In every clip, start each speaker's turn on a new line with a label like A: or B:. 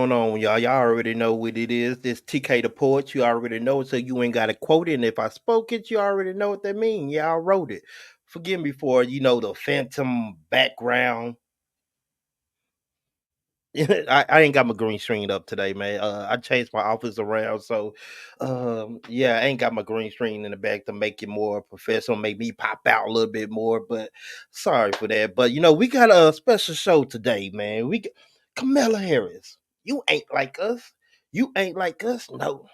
A: going on, y'all? Y'all already know what it is. This TK the poet. You already know it, so you ain't got to quote it. And if I spoke it, you already know what that means. Yeah, I wrote it. Forgive me for the phantom background. I ain't got my green screen up today, man. I changed my office around, so yeah, I ain't got my green screen in the back to make it more professional, make me pop out a little bit more. But sorry for that. But we got a special show today, man. Kamala Harris. You ain't like us. You ain't like us. No,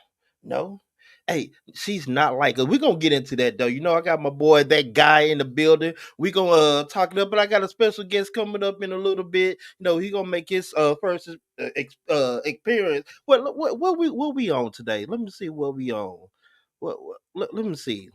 A: no. Hey, she's not like us. We're gonna get into that though. I got my boy, that guy in the building. We gonna talk it up, but I got a special guest coming up in a little bit. He gonna make his first experience. What we on today? Let me see what we on. Let me see.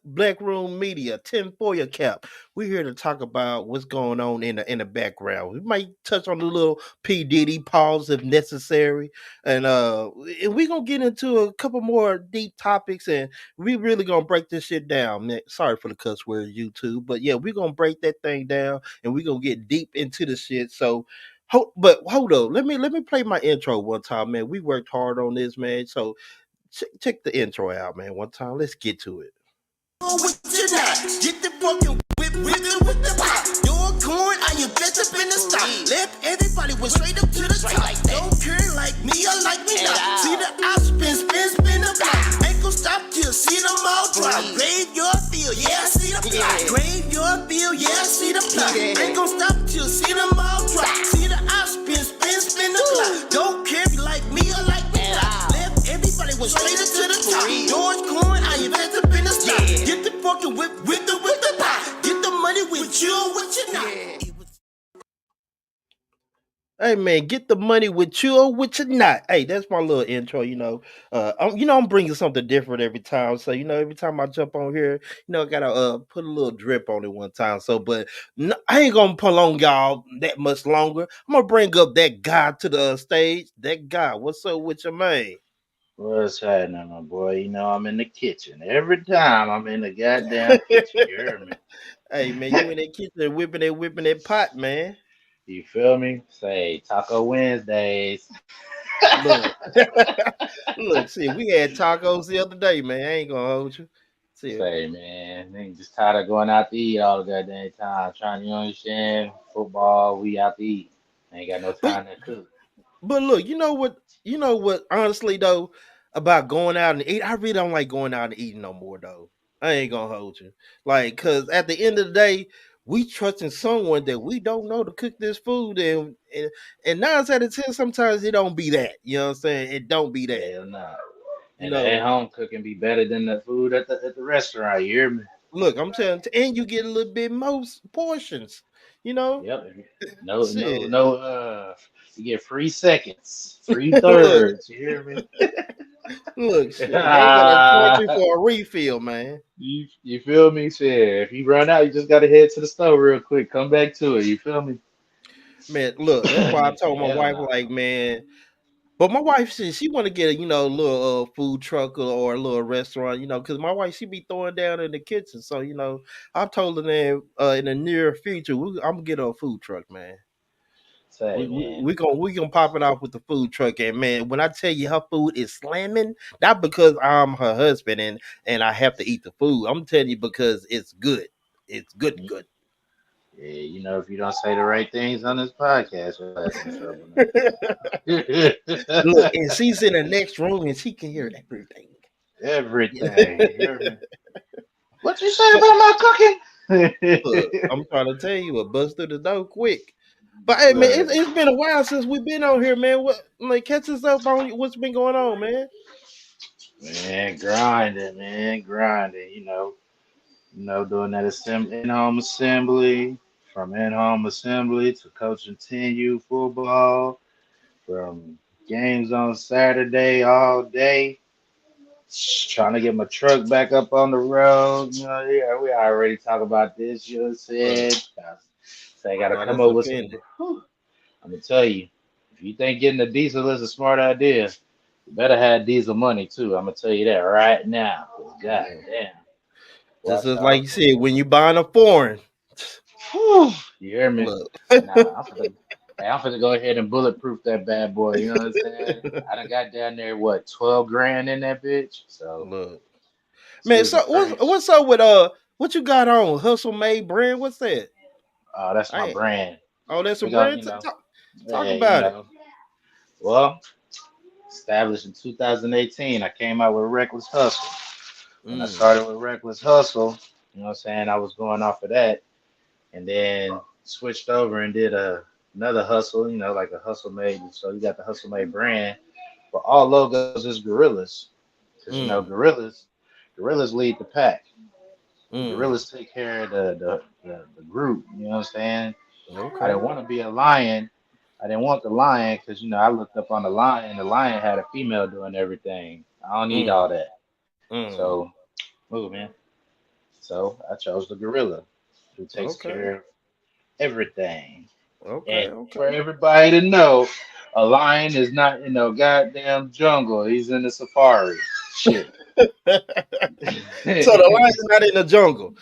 A: Black Room Media, 10 for your cap. We're here to talk about what's going on in the background. We might touch on the little P Diddy pause if necessary, and we're gonna get into a couple more deep topics, and we really gonna break this shit down. Man, sorry for the cuss word, YouTube, but yeah, we're gonna break that thing down, and we're gonna get deep into the shit. So. Hold on. Let me play my intro one time, man. We worked hard on this, man. So check the intro out, man. One time. Let's get to it.
B: With your knot, get the broken with the pot. Your corn, I invest up in the stock. Left everybody went straight up to the top. Don't care like me or like me not. See the op spin the block. Ain't gon' stop till see them all drop. Grave your field, yeah, I see the plot. Grave your field, yeah, I see the plot. Ain't gon' stop till see them all drop. See the op spin the block. Don't care like me or like me not. Left everybody went straight up to the top. George Corn, I invest up in the stock. Get the fucking with the pot. Get the money with you or with you not.
A: Hey man, get the money with you or with you not. Hey, that's my little intro. I'm bringing something different every time. So every time I jump on here, I gotta put a little drip on it one time. So, but no, I ain't gonna prolong y'all that much longer. I'm gonna bring up that guy to the stage. That guy, what's up with your man?
C: What's happening, my boy? I'm in the kitchen. Every time I'm in the goddamn kitchen, you hear me?
A: Hey man, you in that kitchen whipping that pot, man.
C: You feel me? Say Taco Wednesdays.
A: Look, look, see, we had tacos the other day, man. I ain't gonna hold you. See,
C: Say, man, nigga just tired of going out to eat all the goddamn time. Trying to, understand? Football, we out to eat. Ain't got no
A: but
C: time to cook.
A: But look, you know what? Honestly, though, about going out and eat, I really don't like going out and eating no more, though. I ain't gonna hold you, like, cause at the end of the day, we trusting someone that we don't know to cook this food, and 9 out of 10, sometimes it don't be that. You know what I'm saying? It don't be that.
C: Hell nah.
A: You
C: And the at
A: know,
C: home cooking be better than the food at the restaurant. You hear me?
A: look, I'm telling, and you get a little bit most portions. You know,
C: Yep. No, no,
A: shit.
C: no. You get free seconds, free
A: look,
C: thirds. You hear me?
A: look, shit. They ain't gonna charge you for a refill, man.
C: You feel me? Shit. If you run out, you just gotta head to the store real quick. Come back to it. You feel me?
A: Man, look, that's why I
C: Nigga say
A: told my
C: hell
A: wife,
C: no.
A: like, man. But my wife said she want to get a little food truck or a little restaurant, because my wife she be throwing down in the kitchen. So I told her that in the near future I'm gonna get her a food truck, man.
C: Say
A: We we
C: man.
A: we gonna we gonna pop it off with the food truck, and man, when I tell you her food is slamming, not because I'm her husband and I have to eat the food. I'm telling you because it's good. It's good, good.
C: Yeah, if you don't say the right things on this podcast, your ass in trouble now.
A: Look, and she's in the next room and she can hear everything.
C: Everything. You hear me? What you say about my
A: Look,
C: cooking?
A: I'm trying to tell you, it bust through the door quick. But hey, man,
C: Look,
A: it's been a while since we've been on here, man. What, like, catch us up on what's been going on, man.
C: man, grinding, man, grinding. Doing that in-home assembly, from in-home assembly to coaching 10U football, from games on Saturday all day, trying to get my truck back up on the road. Yeah, we already talked about this. You
A: Look,
C: said, say, I got to
A: got
C: come
A: us
C: up with some.
A: offended.
C: Whew, I'm gonna tell you, if you think getting a diesel is a smart idea, you better have diesel money too. I'm gonna tell you that right now. 'Cause God
A: Man,
C: damn,
A: just
C: watch
A: as like
C: out.
A: you said, when you buying a foreign,
C: Whew, you hear me?
A: look,
C: Nah, I'm finna. Hey, I'm finna go ahead and bulletproof that bad boy. You know what I'm saying? I done got down there, what, 12 grand in that bitch? So
A: Look, man. So
C: speaking French,
A: what's up with what you got on Hustle Made brand? What's that?
C: that's
A: I
C: my
A: ain't.
C: brand.
A: Oh, that's a
C: We gonna,
A: brand. Talk
C: hey,
A: about it.
C: well, established in 2018, I came out with Reckless Hustle. When I
A: Mm,
C: started with Reckless Hustle, you know what I'm saying? I was going off of that and then switched over and did another hustle, like a hustle made. So you got the hustle made brand, but all logos is gorillas. Because
A: mm,
C: gorillas lead the pack. The
A: mm.
C: gorillas take care of the group. You know what I'm saying? I
A: Okay.
C: didn't want to be a lion. I didn't want the lion because I looked up on the lion. The lion had a female doing everything. I don't need all
A: Mm,
C: that.
A: mm.
C: So move, man. So I chose the gorilla, who takes
A: Okay.
C: care of everything.
A: Okay.
C: And for
A: Okay.
C: everybody to know, a lion is not in no goddamn jungle. He's in the safari. Shit.
A: So the lion's not in the jungle.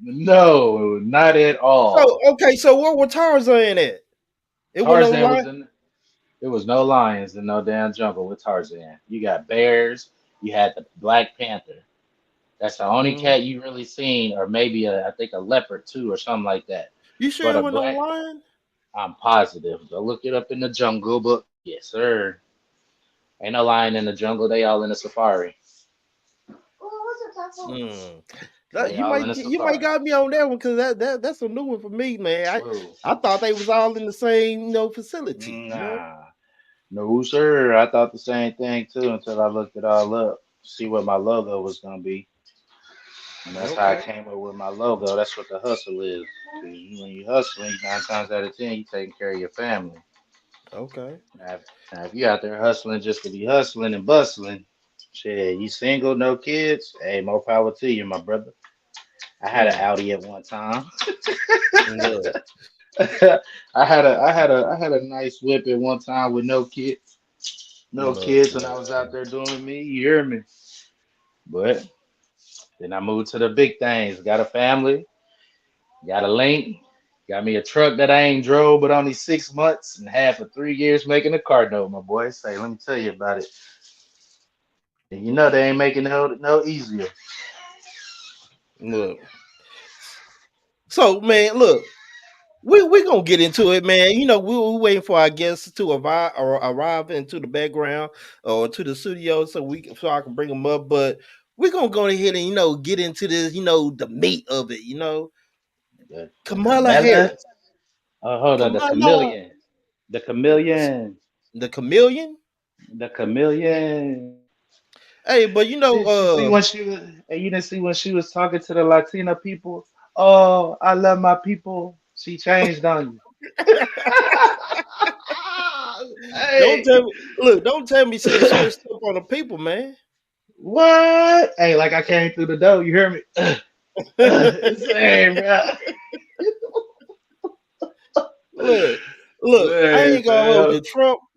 C: No, not at
A: So
C: all.
A: okay. So where were Tarzan at? It was no
C: Tarzan
A: lion.
C: was in. There was no lions in no damn jungle with Tarzan. You got bears. You had the Black Panther. That's the only
A: Mm.
C: cat you really seen, or maybe I think a leopard too, or something like that.
A: You sure
C: But
A: it
C: a
A: was no
C: black,
A: lion?
C: I'm positive. Go look it up in the jungle book. Yes, sir. Ain't no lion in the jungle. They all in the safari.
A: Mm.
C: They
A: You
C: all in
A: might
C: the
A: you might
C: safari.
A: got me on that one because that's a new one for me, man.
C: Whoa.
A: I thought they was all in the same facility.
C: Nah. No, sir. I thought the same thing too until I looked it all up. See what my logo was gonna be. And that's how I
A: Okay.
C: came up with my logo. That's what the hustle is. 'Cause when you hustling, 9 times out of 10, you taking care of your family.
A: Okay.
C: Now, if you out there hustling just to be hustling and bustling, shit, you single, no kids, hey, more power to you, my brother. I had an
A: Mm.
C: Audi at one time.
A: Look,
C: I had a nice whip at one time with no kids. No
A: look,
C: kids when I
A: look.
C: was out there doing me, you hear me? But then I moved to the big things. Got a family, got a link, got me a truck that I ain't drove but only 6 months and half of 3 years making a car note, my boy. Say, let me tell you about it. And you know they ain't making no easier.
A: Look. So man, look, we gonna get into it, man. We waiting for our guests to arrive into the background or to the studio so I can bring them up. But we're gonna go ahead and get into this, the meat of it.
C: The
A: Kamala
C: Kamala?
A: Harris,
C: Oh, hold on, the
A: Kamala,
C: chameleon. The chameleon.
A: the chameleon.
C: The chameleon.
A: Hey, but
C: Did you see when she was? And you didn't see when she was talking to the Latina people? Oh, I love my people. She changed on you.
A: don't
C: Hey,
A: tell me, look, don't tell me she done switched up on the people, man.
C: what? Hey, like I came through the door. You hear me? Same, bro.
A: Look, look, I
C: Same,
A: ain't gonna hold
C: fam.
A: you.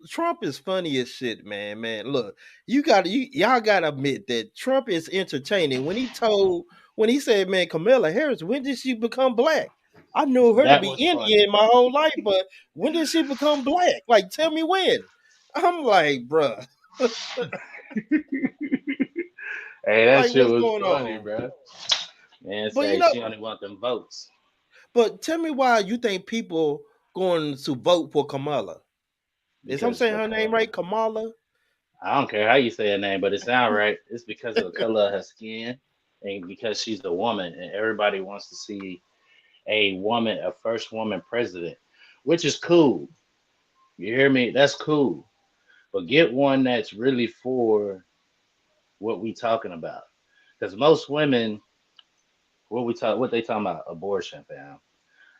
A: Trump is funny as shit, man. Man, look, y'all gotta admit that Trump is entertaining. When he said, man, Kamala Harris, when did she become black? I knew her to
C: That
A: be
C: was funny.
A: Indian my whole life, but when did she become black? Like, tell me when. I'm like, bruh,
C: Hey, that
A: like,
C: shit
A: what's
C: was
A: going
C: funny,
A: on?
C: bro. Man,
A: But
C: say she only want them votes.
A: tell me why you think people going to vote for Kamala? Is I'm
C: Because
A: saying
C: the
A: her name
C: color.
A: right, Kamala?
C: I don't care how you say her name, but it sounds right. It's because of the color of her skin and because she's a woman, and everybody wants to see a woman, a first woman president, which is cool. You hear me? That's cool. But get one that's really for what we talking about. Because most women, what they talking about? Abortion, fam.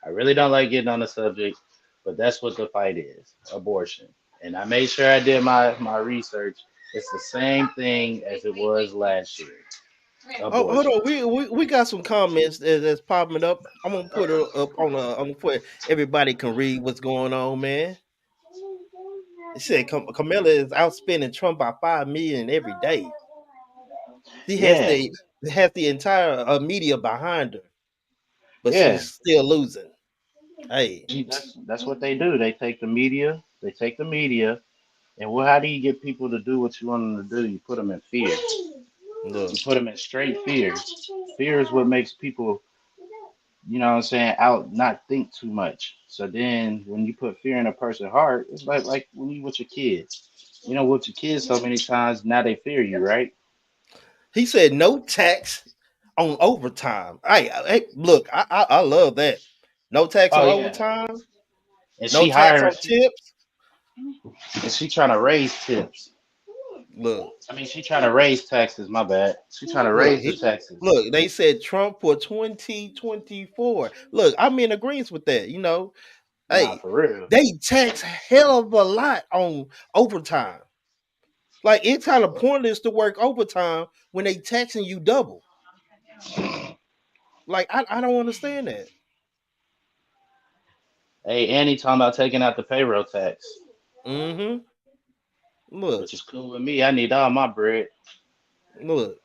C: I really don't like getting on the subject, but that's what the fight is: abortion. And I made sure I did my research. It's the same thing as it was last year.
A: Oh, hold
C: Abortion.
A: on. We got some comments that's popping up. I'm gonna put it up on the foot. Everybody can read what's going on, man. It said Camilla is outspending Trump by 5 million every day. She
C: Yeah,
A: has the entire media behind her, but
C: yeah.
A: she's still losing. Hey,
C: That's what they do. They take the media. They take the media. And well, how do you get people to do what you want them to do? You put them in fear. You
A: look,
C: put them in straight fear. Fear is what makes people, what I'm saying, out not think too much. So then when you put fear in a person's heart, it's like when you with your kids. With your kids so many times, now they fear you, right?
A: he said no tax on overtime. Hey, look, I love that. No tax
C: Oh
A: on
C: yeah.
A: overtime.
C: And
A: No
C: she
A: tax
C: hiring
A: on
C: she
A: tips.
C: and she trying to raise tips.
A: Look,
C: I mean, she trying to raise taxes. My bad. She trying to
A: look,
C: raise the taxes.
A: look. They said Trump for 2024. Look, I'm in agreement with that.
C: Nah,
A: Hey,
C: for real.
A: they tax hell of a lot on overtime. Like it's kind of pointless to work overtime when they taxing you double. Like I don't understand that.
C: Hey, Annie talking about taking out the payroll tax,
A: Mm-hmm. Look,
C: which is cool with me. I need all my bread.
A: look.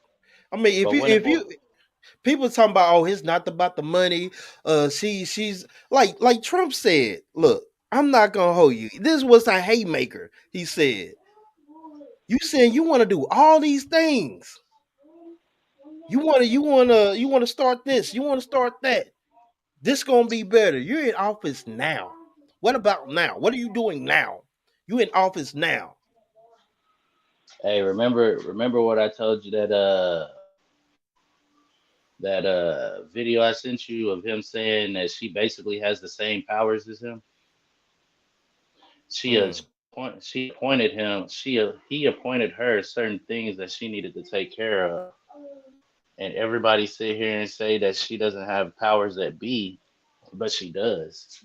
A: I mean,
C: But when it
A: if you
C: boy,
A: people talking about, oh, it's not about the money. She's like Trump said. Look, I'm not gonna hold you. This was a haymaker. He said, "You saying you want to do all these things. You want to start this. You want to start that. This gonna be better. You're in office now. What about now? What are you doing now? You in office now.
C: hey, remember what I told you that video I sent you of him saying that she basically has the same powers as him.
A: Mm,
C: She appointed him. He appointed her certain things that she needed to take care of, and everybody sit here and say that she doesn't have powers that be, but she does.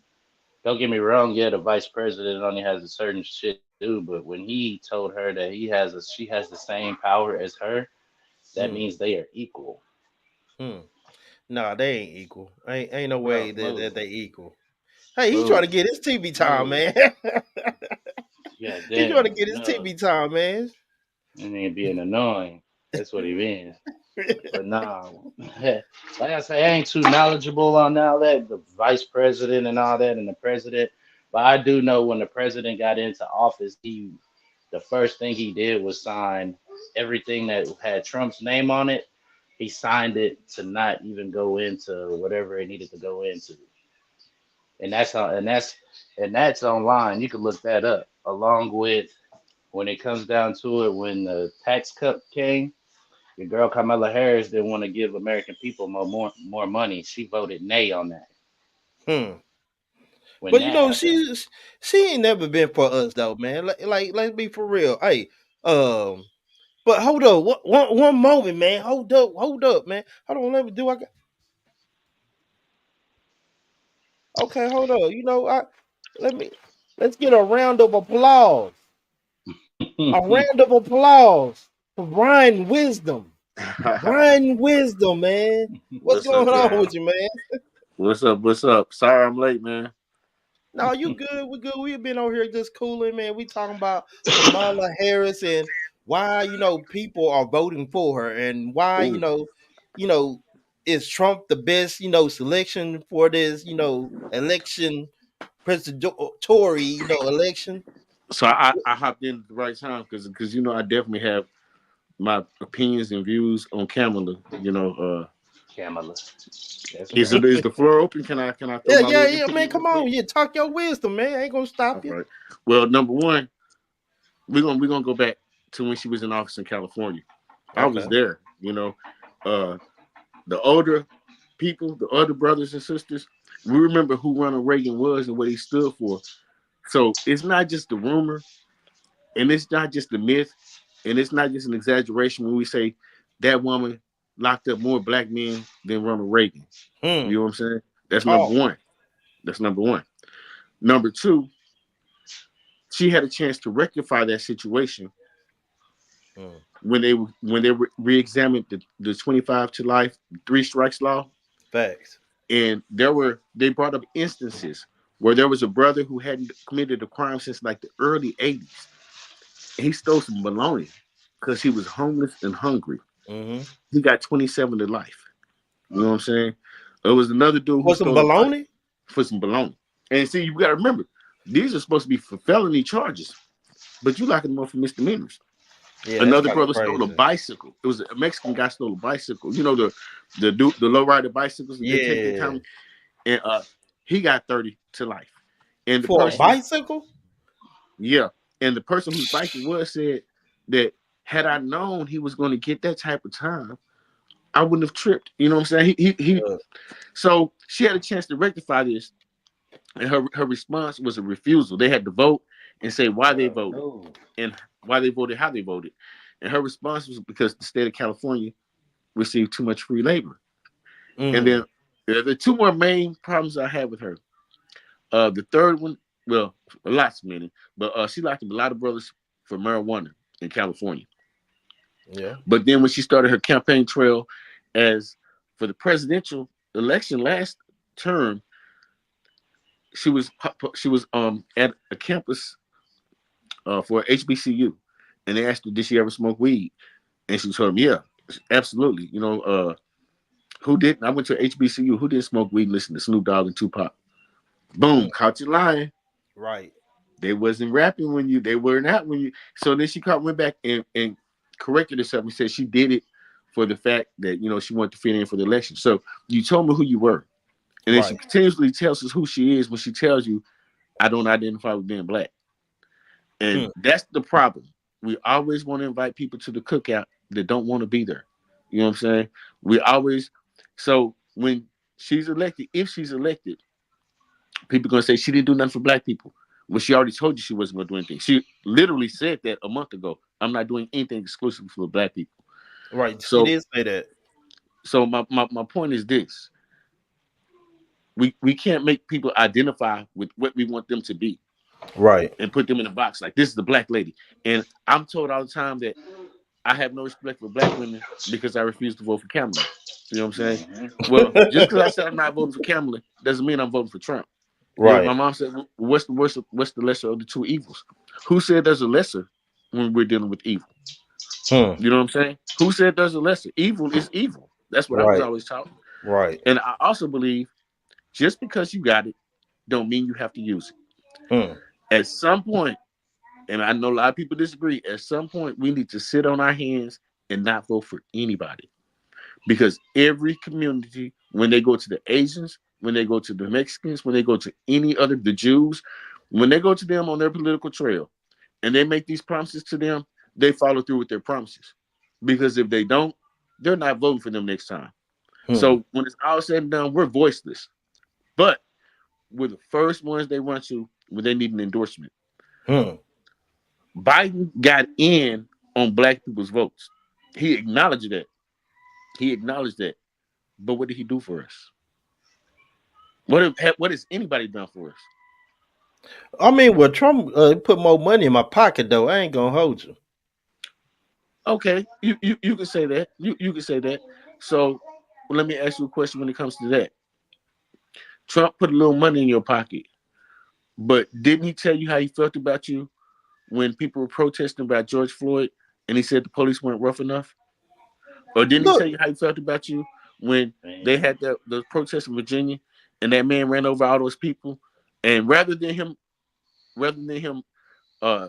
C: Don't get me wrong. Yeah, the vice president only has a certain shit to do, but when he told her that she has the same power as her, that
A: mm,
C: means they are equal.
A: mm. Nah, they ain't equal. Ain't no
C: Bro,
A: way that
C: move,
A: they equal. Hey, he trying to
C: move,
A: get his TV time,
C: move.
A: man.
C: Yeah,
A: He trying to
C: damn,
A: get his
C: no.
A: TV time, man.
C: I mean, being annoying. That's what he means. But nah, like I say, I ain't too knowledgeable on all that, the vice president and all that, and the president. But I do know when the president got into office, the first thing he did was sign everything that had Trump's name on it. He signed it to not even go into whatever it needed to go into, and that's how, and that's online. You can look that up. Along with when it comes down to it, when the tax cut came, your girl Kamala Harris didn't want to give American people more money. She voted nay on that.
A: Hmm.
C: When
A: But
C: that happened,
A: she ain't never been for us though, man. Like let's be for real. Hey, but hold up, one moment, man. Hold up, man. Hold on, let me do. I got okay. Hold up. Let me let's get a round of applause. A round of applause for Brian Wisdom. Brian Wisdom, man. What's
D: What's up,
A: going on
D: y'all?
A: with you, man?
D: What's up? What's up? Sorry I'm late, man.
A: No, you good. We good. We've been over here just cooling, man. We talking about Kamala Harris and why people are voting for her and why
D: Ooh.
A: you know is Trump the best selection for this election presidential election.
D: So I hopped in at the right time because I definitely have my opinions and views on Kamala.
C: Kamala. That's
D: Is
C: right.
D: it is the floor open? Can I throw
A: Yeah,
D: my
A: yeah,
D: little
A: yeah,
D: input
A: man.
D: in real
A: Come
D: quick?
A: on, yeah. Talk your wisdom, man. I ain't gonna
D: All
A: stop you.
D: right. Well, number one, we're gonna go back to when she was in office in California. I was
A: Okay.
D: there. Uh, the older people, the other brothers and sisters, we remember who Ronald Reagan was and what he stood for. So it's not just the rumor. And it's not just a myth, and it's not just an exaggeration when we say that woman locked up more black men than Ronald Reagan. You
A: Hmm.
D: know what I'm saying? That's number
A: Talk.
D: one. That's number one. Number two, she had a chance to rectify that situation
A: Hmm.
D: when they re-examined the 25 to life three strikes law,
A: Facts.
D: and they brought up instances where there was a brother who hadn't committed a crime since like the early 80s. He stole some bologna because he was homeless and hungry.
A: Mm-hmm.
D: He got 27 to life. You know what I'm saying? There was another dude who
A: Was some
D: stole a bike.
A: baloney?
D: for some baloney. And see, you got to remember, these are supposed to be for felony charges, but you locking them up for misdemeanors.
A: Yeah, that's
D: Another
A: kind of
D: brother stole a
A: crazy.
D: bicycle. It was a Mexican guy stole a bicycle. You know the low rider bicycles that they take their
A: Yeah,
D: time, and he got 30 to life. And the
A: for a
D: person,
A: bicycle.
D: yeah, and the person whose bike it was said that had I known he was going to get that type of time, I wouldn't have tripped. You know what I'm saying? He.
A: Uh,
D: So she had a chance to rectify this, and her response was a refusal. They had to vote and say why they voted
A: no.
D: and why they voted, how they voted. And her response was because the state of California received too much free labor. And then
A: Mm,
D: the two more main problems I had with her. The third one, well, lots many, but she locked up a lot of brothers for marijuana in California.
A: yeah.
D: But then when she started her campaign trail as for the presidential election last term, she was at a campus for HBCU, and they asked her did she ever smoke weed, and she told them yeah, absolutely. Who didn't? I went to HBCU. Who didn't smoke weed and listen to Snoop Dogg and Tupac? Boom,
A: Mm,
D: caught you lying.
A: right.
D: They wasn't rapping when you. They were not when you. So then she went back and corrected herself and said she did it for the fact that she wanted to fit in for the election. So you told me who you were, and then she
A: Right.
D: continuously tells us who she is when she tells you, "I don't identify with being black," and
A: Mm,
D: that's the problem. We always want to invite people to the cookout that don't want to be there. You know what I'm saying? We always. So when she's elected, if she's elected, people gonna say she didn't do nothing for black people. Well, she already told you she wasn't gonna do anything. She literally said that a month ago. I'm not doing anything exclusive for black people.
A: right. She
D: So
A: did say that.
D: so my point is this. We can't make people identify with what we want them to be
A: Right.
D: and put them in a box like this is the black lady. And I'm told all the time that I have no respect for black women because I refuse to vote for Kamala. You know what I'm saying?
C: Hmm.
D: Well, just because I said I'm not voting for Kamala doesn't mean I'm voting for Trump. My
A: Right.
D: mom said, "What's the worst? What's the lesser of the two evils?" Who said there's a lesser when we're dealing with evil?
A: Hmm.
D: You know what I'm saying? Who said there's a lesser? Evil is evil. That's what I was
A: Right.
D: always taught.
A: Right.
D: And I also believe just because you got it, don't mean you have to use
A: Hmm.
D: it. At some point, and I know a lot of people disagree. At some point, we need to sit on our hands and not vote for anybody. Because every community, when they go to the Asians, when they go to the Mexicans, when they go to any other, the Jews, when they go to them on their political trail and they make these promises to them, they follow through with their promises. Because if they don't, they're not voting for them next time.
A: Hmm.
D: So when it's all said and done, we're voiceless. But we're the first ones they run to when they need an endorsement.
A: Hmm.
D: Biden got in on black people's votes. He acknowledged that. He acknowledged that. But what did he do for us? What has anybody done for us?
A: I mean, well, Trump put more money in my pocket, though. I ain't gonna hold you.
D: Okay, you can say that. You can say that. So let me ask you a question when it comes to that. Trump put a little money in your pocket, but didn't he tell you how he felt about you when people were protesting about George Floyd and he said the police weren't rough enough? Or didn't he
A: Look,
D: tell you how he felt about you when they
C: Man.
D: had those protests in Virginia and that man ran over all those people? And rather than him uh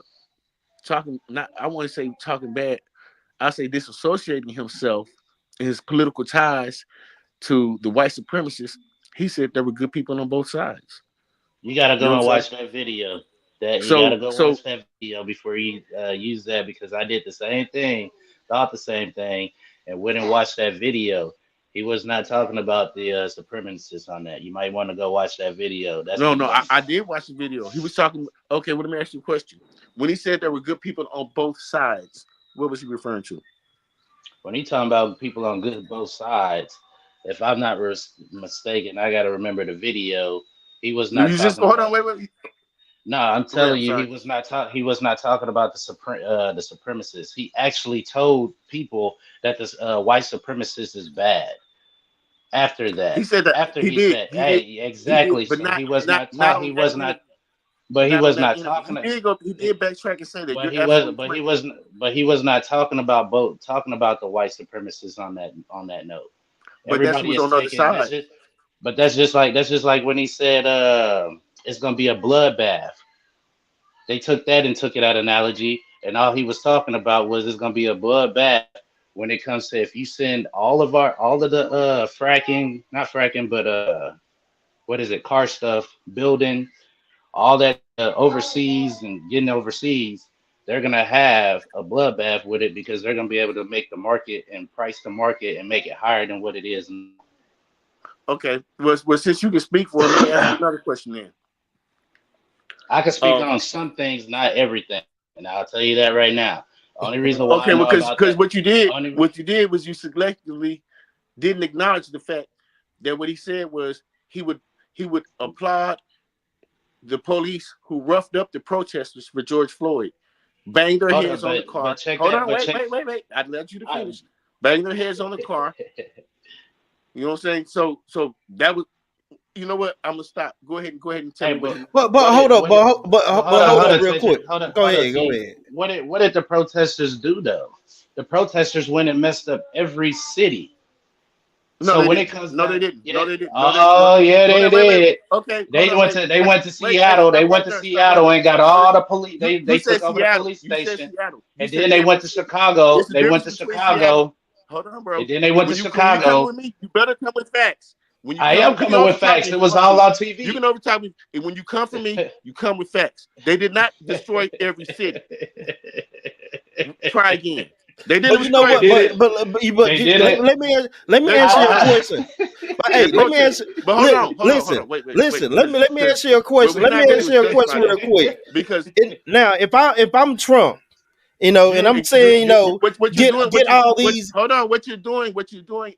D: talking, not I want to say talking bad, I say disassociating himself and his political ties to the white supremacists, he said there were good people on both sides.
C: You gotta
D: You know
C: go
D: what I'm
C: and
D: saying?
C: watch that video. That you gotta
D: So
C: go
D: so
C: watch that video before you use that because I did the same thing, thought the same thing, and went and watched that video. He was not talking about the supremacists on that. You might want to go watch that video. That's
D: no,
C: when
D: no,
C: you
D: I did watch the video. He was talking. Okay, well, let me ask you a question. When he said there were good people on both sides, what was he referring to?
C: when he talking about people on good both sides. If I'm not mistaken, I gotta remember the video. He was not
D: You just
C: talking
D: hold on,
C: about.
D: wait.
C: No, I'm
D: Go ahead.
C: telling
D: I'm
C: you,
D: sorry.
C: he was not talking about the supremacists. He actually told people that this white supremacist is bad. After
D: He
C: that,
D: said that
C: after
D: he
C: he
D: did,
C: said,
D: he did,
C: "Hey,
D: he did,
C: exactly."
D: but
C: So
D: not
C: he was
D: not
C: not
D: not
C: taught.
D: on that end.
C: But he
D: Not on
C: was
D: that
C: not
D: end of it.
C: talking.
D: He did backtrack and say that.
C: But
D: You're
C: he was,
D: absolutely
C: but he
D: correct.
C: was, but he was not talking about talking about the white supremacists on that note.
D: But that's who
C: Everybody
D: was
C: is
D: on the other
C: taking
D: side.
C: measures. But that's just like when he said it's gonna be a bloodbath. They took that and took it out analogy, and all he was talking about was it's gonna be a bloodbath when it comes to if you send all of the fracking, not fracking, but what is it, car stuff, building, all that overseas and getting overseas, they're gonna have a bloodbath with it because they're gonna be able to make the market and price the market and make it higher than what it is.
D: Okay. Well, since you can speak for him, let me ask you another question then.
C: I can speak
D: Um,
C: on some things, not everything, and I'll tell you that right now. Only reason why I
D: okay, well,
C: know about
D: because
C: that, only
D: what you did was you selectively didn't acknowledge the fact that what he said was he would applaud the police who roughed up the protesters for George Floyd, bang their
C: hold up,
D: heads on the
C: but
D: car.
C: check
D: Hold
C: that,
D: on,
C: but
D: wait,
C: check.
D: wait, wait, wait. I'd let you to
C: I,
D: finish. Bang their heads on the car. You know what I'm saying? So that was. You know what? I'm gonna stop. Go ahead and tell
C: hey,
D: me what
C: but
D: you.
A: But
C: what
A: hold
C: it
A: up,
C: what it hold
A: but
C: up,
A: hold
C: hold
A: up
C: up,
A: real quick.
C: Cedric, hold up,
A: Go
C: hold up,
A: ahead, go
C: T.
A: ahead.
C: What did the protesters do though? The protesters went and messed up every city.
D: No,
C: So
D: they
C: when it
D: didn't.
C: comes
D: No, they
C: down,
D: didn't.
C: yeah,
D: No, they didn't. No, they no.
C: oh yeah,
D: Hold
C: they
D: on, wait, wait.
C: did.
D: Okay, hold
C: They
D: on,
C: went
D: wait,
C: to they
D: wait,
C: went to
D: wait, wait.
C: Seattle. They
D: Stop
C: went
D: right
C: to
D: there. Stop right
C: Seattle
D: there.
C: and got
D: Wait.
C: all the police.
D: You
C: They
D: said
C: took over the
D: Seattle.
C: police
D: You said
C: station,
D: Seattle. You
C: and
D: said
C: then they went
D: every
C: to
D: city.
C: Chicago.
D: It's the
C: They went
D: difference
C: to
D: between Seattle.
C: Chicago,
D: Hold on,
C: and
D: bro.
C: then they went to
D: When you coming
C: Chicago.
D: with me, you better come with facts. When you
C: I
D: come,
C: am
D: you can
C: coming with
D: overtalk
C: facts.
D: me
C: It
D: if you
C: was
D: want
C: all
D: to.
C: on
D: You can
C: TV.
D: overtalk me, and when you come for me, you come with facts. They did not destroy every city. Try again. They didn't
A: But you know
D: destroy
C: They
A: what?
D: every
C: did
D: city.
C: it. They did it.
A: Let me
D: They
A: answer your
C: I,
D: protested.
A: question. But
D: They
A: hey, let me
D: protested.
A: answer.
D: But hold
A: Listen,
D: on. Wait.
A: listen. Let me
D: Because
A: answer your
D: well,
A: question.
D: we're
A: Let me
D: not gonna
A: answer your
D: discuss
A: question
D: about
A: real
D: that
A: quick.
D: because
A: Now, if I'm Trump, and I'm saying,
D: what you're doing
A: get all these.
D: hold on, what you're doing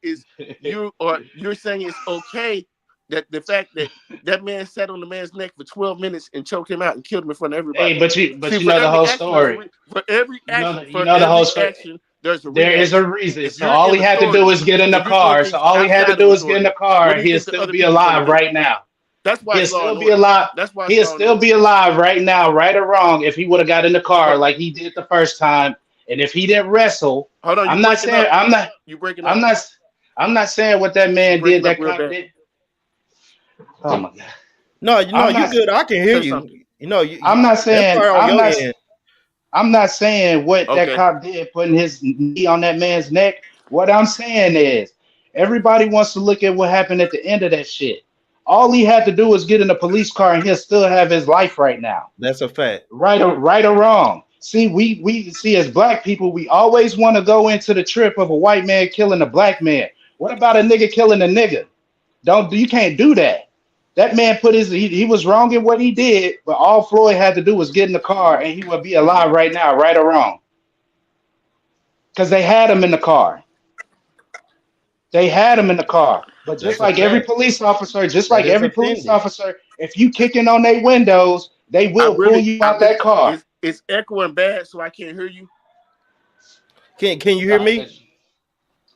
D: is you're saying it's okay that the fact that that man sat on the man's neck for 12 minutes and choked him out and killed him in front of everybody.
C: hey, but
D: See,
C: you know the whole story.
D: for
C: You know the whole
D: every
C: story.
D: action there's a
C: There is a
D: reaction.
C: reason.
D: If
C: So
D: you're
C: all
D: in
C: he had to do
D: authority,
C: is get in the
D: if you're doing
C: car. So
D: things
C: all he had to
D: outside of
C: do is get in
D: authority,
C: the car,
D: what do
C: and
D: you
C: he'll
D: think the
C: still
D: other
C: be
D: people are gonna
C: alive
D: do?
C: right now.
D: That's why
C: He'll
D: it's law
C: still
D: and
C: be
D: order.
C: alive.
D: That's why it's
C: He'll
D: law and
C: still
D: order.
C: be alive right now, right or wrong, if he would have got in the car
D: Hold,
C: like he did the first time. And if he didn't wrestle,
D: hold on, you
C: I'm not
D: breaking
C: saying
D: up.
C: I'm not
D: You breaking
C: I'm
D: up.
C: not I'm not saying what that
D: You
C: man did,
D: breaking up
C: that
D: real
C: cop
D: bad.
C: did. Oh my god.
A: No,
C: I'm
A: you
C: not
A: good. I can hear
D: Say
A: you.
D: something.
C: I'm not
A: That's
C: saying
A: part on your end.
C: I'm not saying what that
D: Okay.
C: cop did, putting his knee on that man's neck. What I'm saying is, everybody wants to look at what happened at the end of that shit. All he had to do was get in a police car, and he'll still have his life right now,
A: That's a fact.
C: right or wrong. See, we see as black people, we always want to go into the trip of a white man killing a black man. What about a nigga killing a nigga? Don't you can't do that. That man put he was wrong in what he did, but all Floyd had to do was get in the car and he would be alive right now, right or wrong. Because they had him in the car. They had him in the car. But
A: That's a fact.
C: just
A: That
C: like
A: is
C: every police
A: offended.
C: officer, if you kicking on their windows, they will pull you
D: I
C: out that
D: really,
C: car.
D: it's echoing bad, so I can't hear you.
A: Can you
C: You
A: hear
C: gonna have to,
A: me?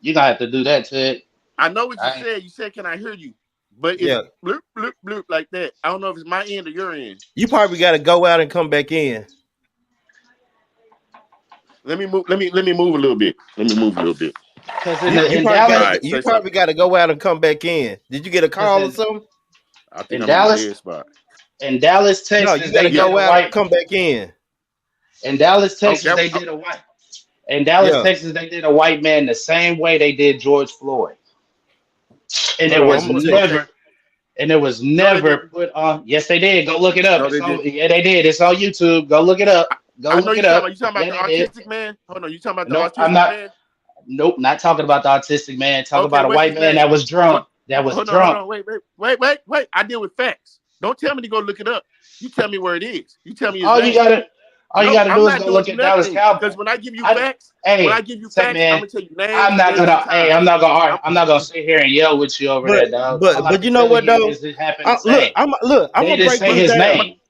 C: you gonna have to do that, Ted.
D: I know what you
C: I
D: said. You said, "Can I hear you?" But it's
A: Yeah.
D: bloop bloop bloop like that. I don't know if it's my end or your end.
A: You probably got to go out and come back in.
D: Let me move. Let me move a little bit. Let me move a little bit.
C: because
A: You
C: in
A: probably got
D: All
C: Dallas,
A: to
D: right,
A: you
D: say
A: probably
D: something.
A: got to go out and come back in. Did you get a
C: because
A: call or something?
D: I think
C: in
D: I'm in a
C: Dallas,
D: dead spot.
C: in Dallas,
A: No,
C: Texas,
A: you got
C: they
A: to
D: Yeah.
C: did
A: go
C: a
A: out and
C: white.
A: come back in.
C: In Dallas,
D: Oh,
C: Texas, they did a white. In Dallas,
A: Yeah.
C: Texas, they did a white man the same way they did George Floyd, and
A: Hold
C: it
A: on,
C: was
A: I'm gonna tell you.
D: okay.
C: never and it was
D: No, they
C: never
D: didn't.
C: put on. Yes, they did. Go look it up.
D: No,
C: It's
D: they
C: on.
D: didn't.
C: Yeah, they did. It's on YouTube. Go look it up.
D: I,
C: Go
D: I know
C: look
D: you
C: it
D: talking
C: up.
D: about. You talking about
C: Yeah,
D: the
C: they did.
D: autistic man? Hold on. You talking about the
C: Nope, I'm
D: autistic
C: not.
D: man?
C: Nope, not talking about the autistic man. Talk
D: Okay.
C: about a
D: What's
C: white
D: his
C: man
D: name?
C: that was
D: What?
C: drunk. That was
D: Hold
C: drunk.
D: on. Wait. I deal with facts. Don't tell me to go look it up. You tell me where it is. You tell me his
C: All you
D: name.
C: gotta, all you
D: No,
C: gotta
D: I'm
C: do is
D: not
C: go
D: doing
C: look at Dallas
D: nothing.
C: Cowboy.
D: Because when I give you
C: I,
D: facts,
C: hey, say
D: I'm
C: man,
D: gonna tell you names,
C: I'm not
D: dates, and
C: gonna. Hey, I'm
D: times.
C: not gonna.
D: I'm,
C: I'm not gonna sit here and yell with you over
A: But
C: that, dog. All I
A: but
C: can
A: you know
C: tell
A: what
C: you
A: though?
C: is it happened the same.
A: I'm
C: They
A: gonna
C: didn't
A: break
C: say
A: this
C: his
A: down.
C: name.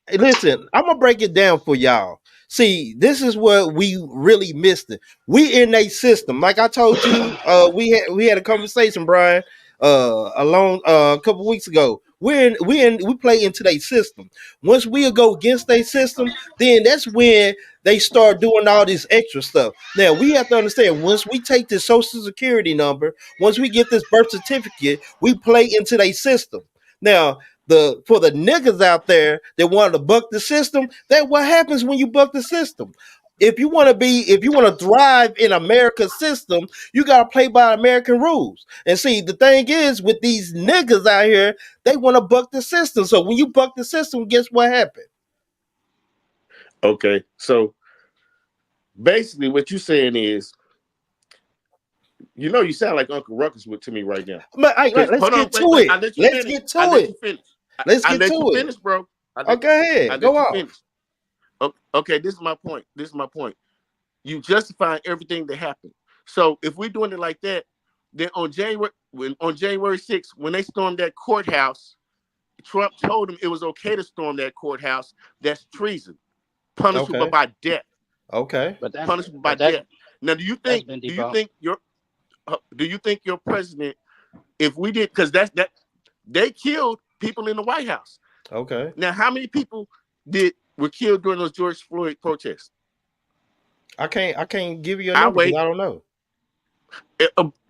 A: Hey, listen, I'm gonna break it down for y'all. See, this is what we really missed it. We in a system, like I told you. We had a conversation, Brian, a couple weeks ago. we play into their system. Once we go against their system, then that's when they start doing all this extra stuff. Now we have to understand, once we take this social security number, once we get this birth certificate, we play into their system. Now, for the niggas out there that want to buck the system, that what happens when you buck the system. If you want to thrive in America's system, you gotta play by American rules. And see, the thing is with these niggas out here, they want to buck the system. So when you buck the system, guess what happened?
D: Okay, so basically, what you're saying is, you sound like Uncle Ruckus to me right now.
A: But
D: Because
A: let's
D: hold on,
A: get to
D: wait, I
A: it.
D: let you
A: Let's
D: finish.
A: get
D: I
A: to
D: let
A: it.
D: you finish.
A: Let's
D: I
A: get
D: let you
A: to it.
D: finish, bro.
A: Okay,
D: I
A: ahead.
D: let
A: Go
D: you
A: off.
D: finish. Okay, this is my point. This is my point. You justify everything that happened. So if we're doing it like that, then on January 6th, when they stormed that courthouse, Trump told them it was okay to storm that courthouse. That's treason, punishable
A: Okay.
D: by death.
A: Okay.
D: Punishable by
E: but that's
D: death. Now, do you
E: that's
D: think?
E: been
D: Do you
E: debunked.
D: think your do you think your president, if we did, because that they killed people in the White House.
A: Okay.
D: Now, how many people did were killed during those George Floyd protests?
A: I can't give you a
D: I
A: number because
D: wait.
A: I don't know.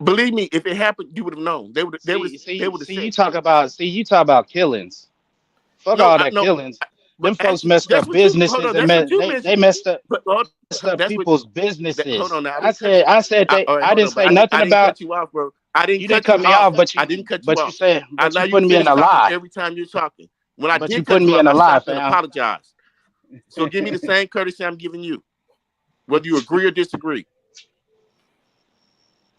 D: Believe me, if it happened, you would have known. They would have said.
E: You talk about killings. Fuck
D: No,
E: all
D: I
E: that
D: no.
E: killings.
D: But
E: Them folks
D: actually,
E: messed
D: that's
E: up
D: what you hold
E: businesses
D: on.
E: and
D: That's what you
E: they
D: mentioned.
E: messed
D: But hold,
E: up
D: that's what.
E: people's
D: Hold
E: businesses.
D: on now. I didn't cut you.
E: I said they
D: All right,
E: I
D: hold
E: didn't
D: on. But
E: say nothing
D: I didn't
E: about
D: cut you off, bro. I didn't
E: you didn't
D: cut you
E: cut me
D: off.
E: off,
D: I didn't cut you
E: but you
D: off.
E: said
D: I
E: but
D: allow
E: you
D: you to
E: putting me in
D: finish
E: a
D: talking
E: lie.
D: every time you're talking. When I
E: But you
D: did cut
E: putting
D: you
E: me
D: off,
E: in a
D: I
E: lie,
D: stopped and
E: fam.
D: apologized. So give me the same courtesy I'm giving you, whether you agree or disagree.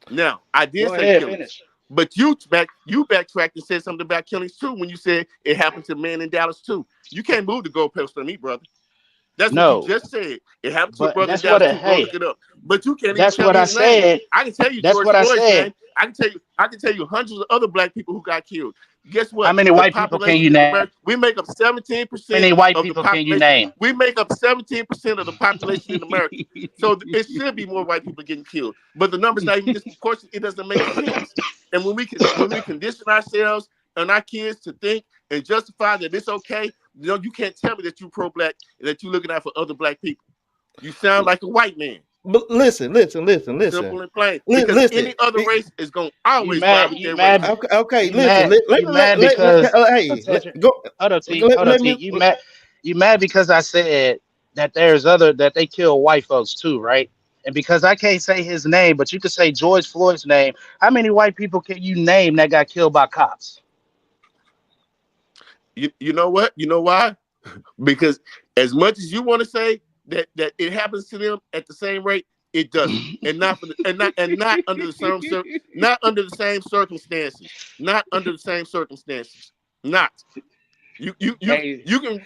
D: Now, I did
E: Go
D: say
E: ahead,
D: killings,
E: finish.
D: but you backtracked and said something about killings too when you said it happened to a man in Dallas too. You can't move the goalpost on me, brother. That's what you
E: No,
D: just said. It happened to a
E: but
D: brother in Dallas too. Go
E: hey,
D: look it up. But you can't even
E: that's
D: tell
E: what
D: me
E: I
D: his name.
E: said.
D: I can tell you
E: That's
D: George
E: what I
D: Floyd's
E: said.
D: name. I can tell you hundreds of other black people who got killed. Guess
E: How
D: what?
E: many
D: The
E: white people can you
D: population in
E: name?
D: America, we make up
E: How many
D: 17%
E: white
D: of the
E: people can you
D: population.
E: name?
D: We make up 17% of the population in America. So it should be more white people getting killed. But the number's not even disproportionate. It doesn't make sense. And when we condition ourselves and our kids to think and justify that it's okay, you can't tell me that you pro-black and that you're looking out for other black people. You sound like a white man,
A: But listen, listen, listen, listen.
D: simple and plain. Because
A: Listen.
D: any other race is gonna always ride with
E: You
D: their
E: mad?
D: racism.
A: Okay, okay,
E: You
A: listen.
E: mad? You mad because
A: Hey,
E: attention.
A: go.
E: Hold on,
A: Let
E: T.
A: me.
E: You mad because I said that that they kill white folks too, right? And because I can't say his name, but you could say George Floyd's name. How many white people can you name that got killed by cops?
D: You know what? You know why? Because as much as you want to say that it happens to them at the same rate, it doesn't, and not for the, and not under the not under the same circumstances, not under the same circumstances, not
E: Hey,
D: you can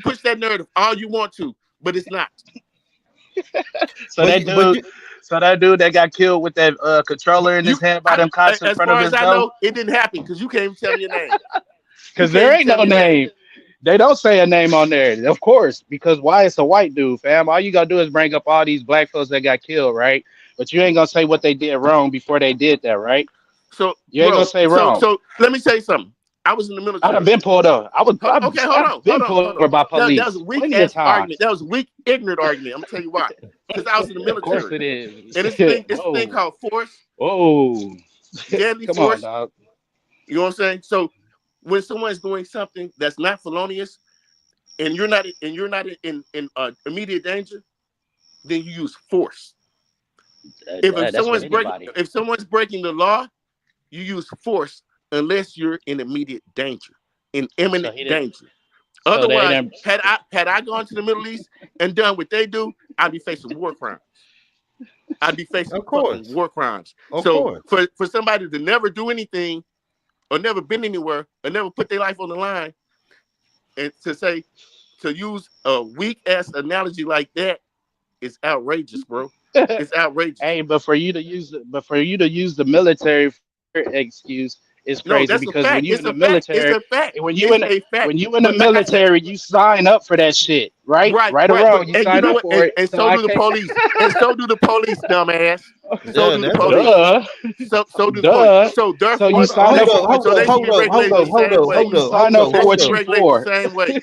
D: push that narrative all you want to, but it's not.
E: so
A: But
E: that
A: you, but
E: dude,
A: you,
E: that got killed with that controller in
D: You
E: his hand by them cops in
D: as
E: front of
D: far as
E: his
D: I
E: door.
D: know, it didn't happen because you can't even tell me your name. You
E: Because
D: can't
E: there
D: even
E: ain't
D: tell
E: no
D: me your name.
E: name. They don't say a name on there, of course, because why? It's a white dude, fam. All you gotta do is bring up all these black folks that got killed, right? But you ain't gonna say what they did wrong before they did that, right?
D: So,
E: You ain't gonna
D: bro,
E: say wrong.
D: let me say something. I was in the
E: I done
D: military.
E: been pulled over.
D: Okay, hold
E: I've
D: on,
E: been pulled
D: hold on.
E: over by
D: That was a
E: police
D: weak
E: plenty of
D: ass argument.
E: times.
D: That was a weak, ignorant argument. I'm gonna tell you why. Because I was in the
E: Of course
D: military,
E: it is.
D: and it's a thing
E: Whoa,
D: called force,
E: whoa,
D: deadly
E: come on,
D: force.
E: dog.
D: You know what I'm saying? So when someone's doing something that's not felonious, and you're not in immediate danger, then you use force.
E: That's with anybody.
D: If someone's breaking the law, you use force unless you're in immediate danger, in
E: So
D: imminent
E: he did.
D: danger.
E: So they
D: Otherwise,
E: didn't.
D: had I gone to the Middle East and done what they do, I'd be facing war crimes. I'd be facing
A: of
D: fucking
A: course,
D: war crimes.
A: of
D: So
A: course.
D: for somebody to never do anything or never been anywhere or never put their life on the line and to use a weak ass analogy like that is outrageous, bro. It's outrageous.
E: Hey, but for you to use the military for your excuse, It's
D: No,
E: crazy
D: that's a
E: because when
D: fact.
E: you in
D: It's
E: the
D: a fact. It's
E: military,
D: a fact.
E: and
D: It's a fact.
E: when you in the
D: But
E: military, you sign up for that shit, right?
D: right,
E: Right or
D: right. But
E: wrong, you
D: and you
E: sign
D: know
E: up
D: what?
E: for it.
D: And
E: So
D: so
E: I
D: do the
E: can't.
D: police. And so do the police, dumbass. So
A: Yeah,
D: do the
A: that's a
D: police.
E: Duh,
D: So do the police.
E: duh.
D: So
E: So you
D: therefore,
E: sign up for what?
A: hold
D: so
A: up,
D: they should
A: hold
D: be
A: up, hold
D: regulated
A: up,
D: the
A: hold
D: same
A: up,
E: So
D: way.
A: hold
E: you
A: up,
E: sign
A: hold
E: up
A: up,
E: for
D: They should
A: hold
E: what
D: be
A: up,
E: you
D: regulated the
E: for.
D: same way.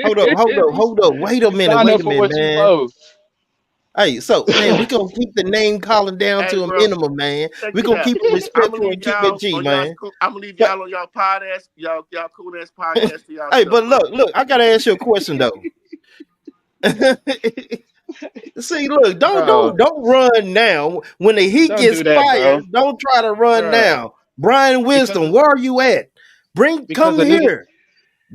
A: hold up.
E: You
A: Wait a
E: sign up for
A: minute,
E: what you
A: man.
E: for.
A: Hey, so man, we gonna keep the name calling down
D: Hey,
A: to a
D: bro,
A: minimum, man.
D: check
A: We
D: this
A: gonna
D: out.
A: keep it
D: I'm gonna
A: respectful and
D: leave
A: keep it
D: y'all
A: G,
D: on y'all.
A: man.
D: I'm gonna leave
A: But
D: y'all on y'all podcast. Y'all cool ass podcast to
A: hey,
D: y'allself,
A: but
D: bro.
A: look, I gotta ask you a question though. See, look,
E: Bro,
A: don't run now. When the heat
E: don't
A: gets
E: do that, bro.
A: fired, don't try to run
E: Bruh.
A: now. Brian
E: Because
A: Wisdom, where are you at?
E: because
A: Come
E: a nigga
A: here.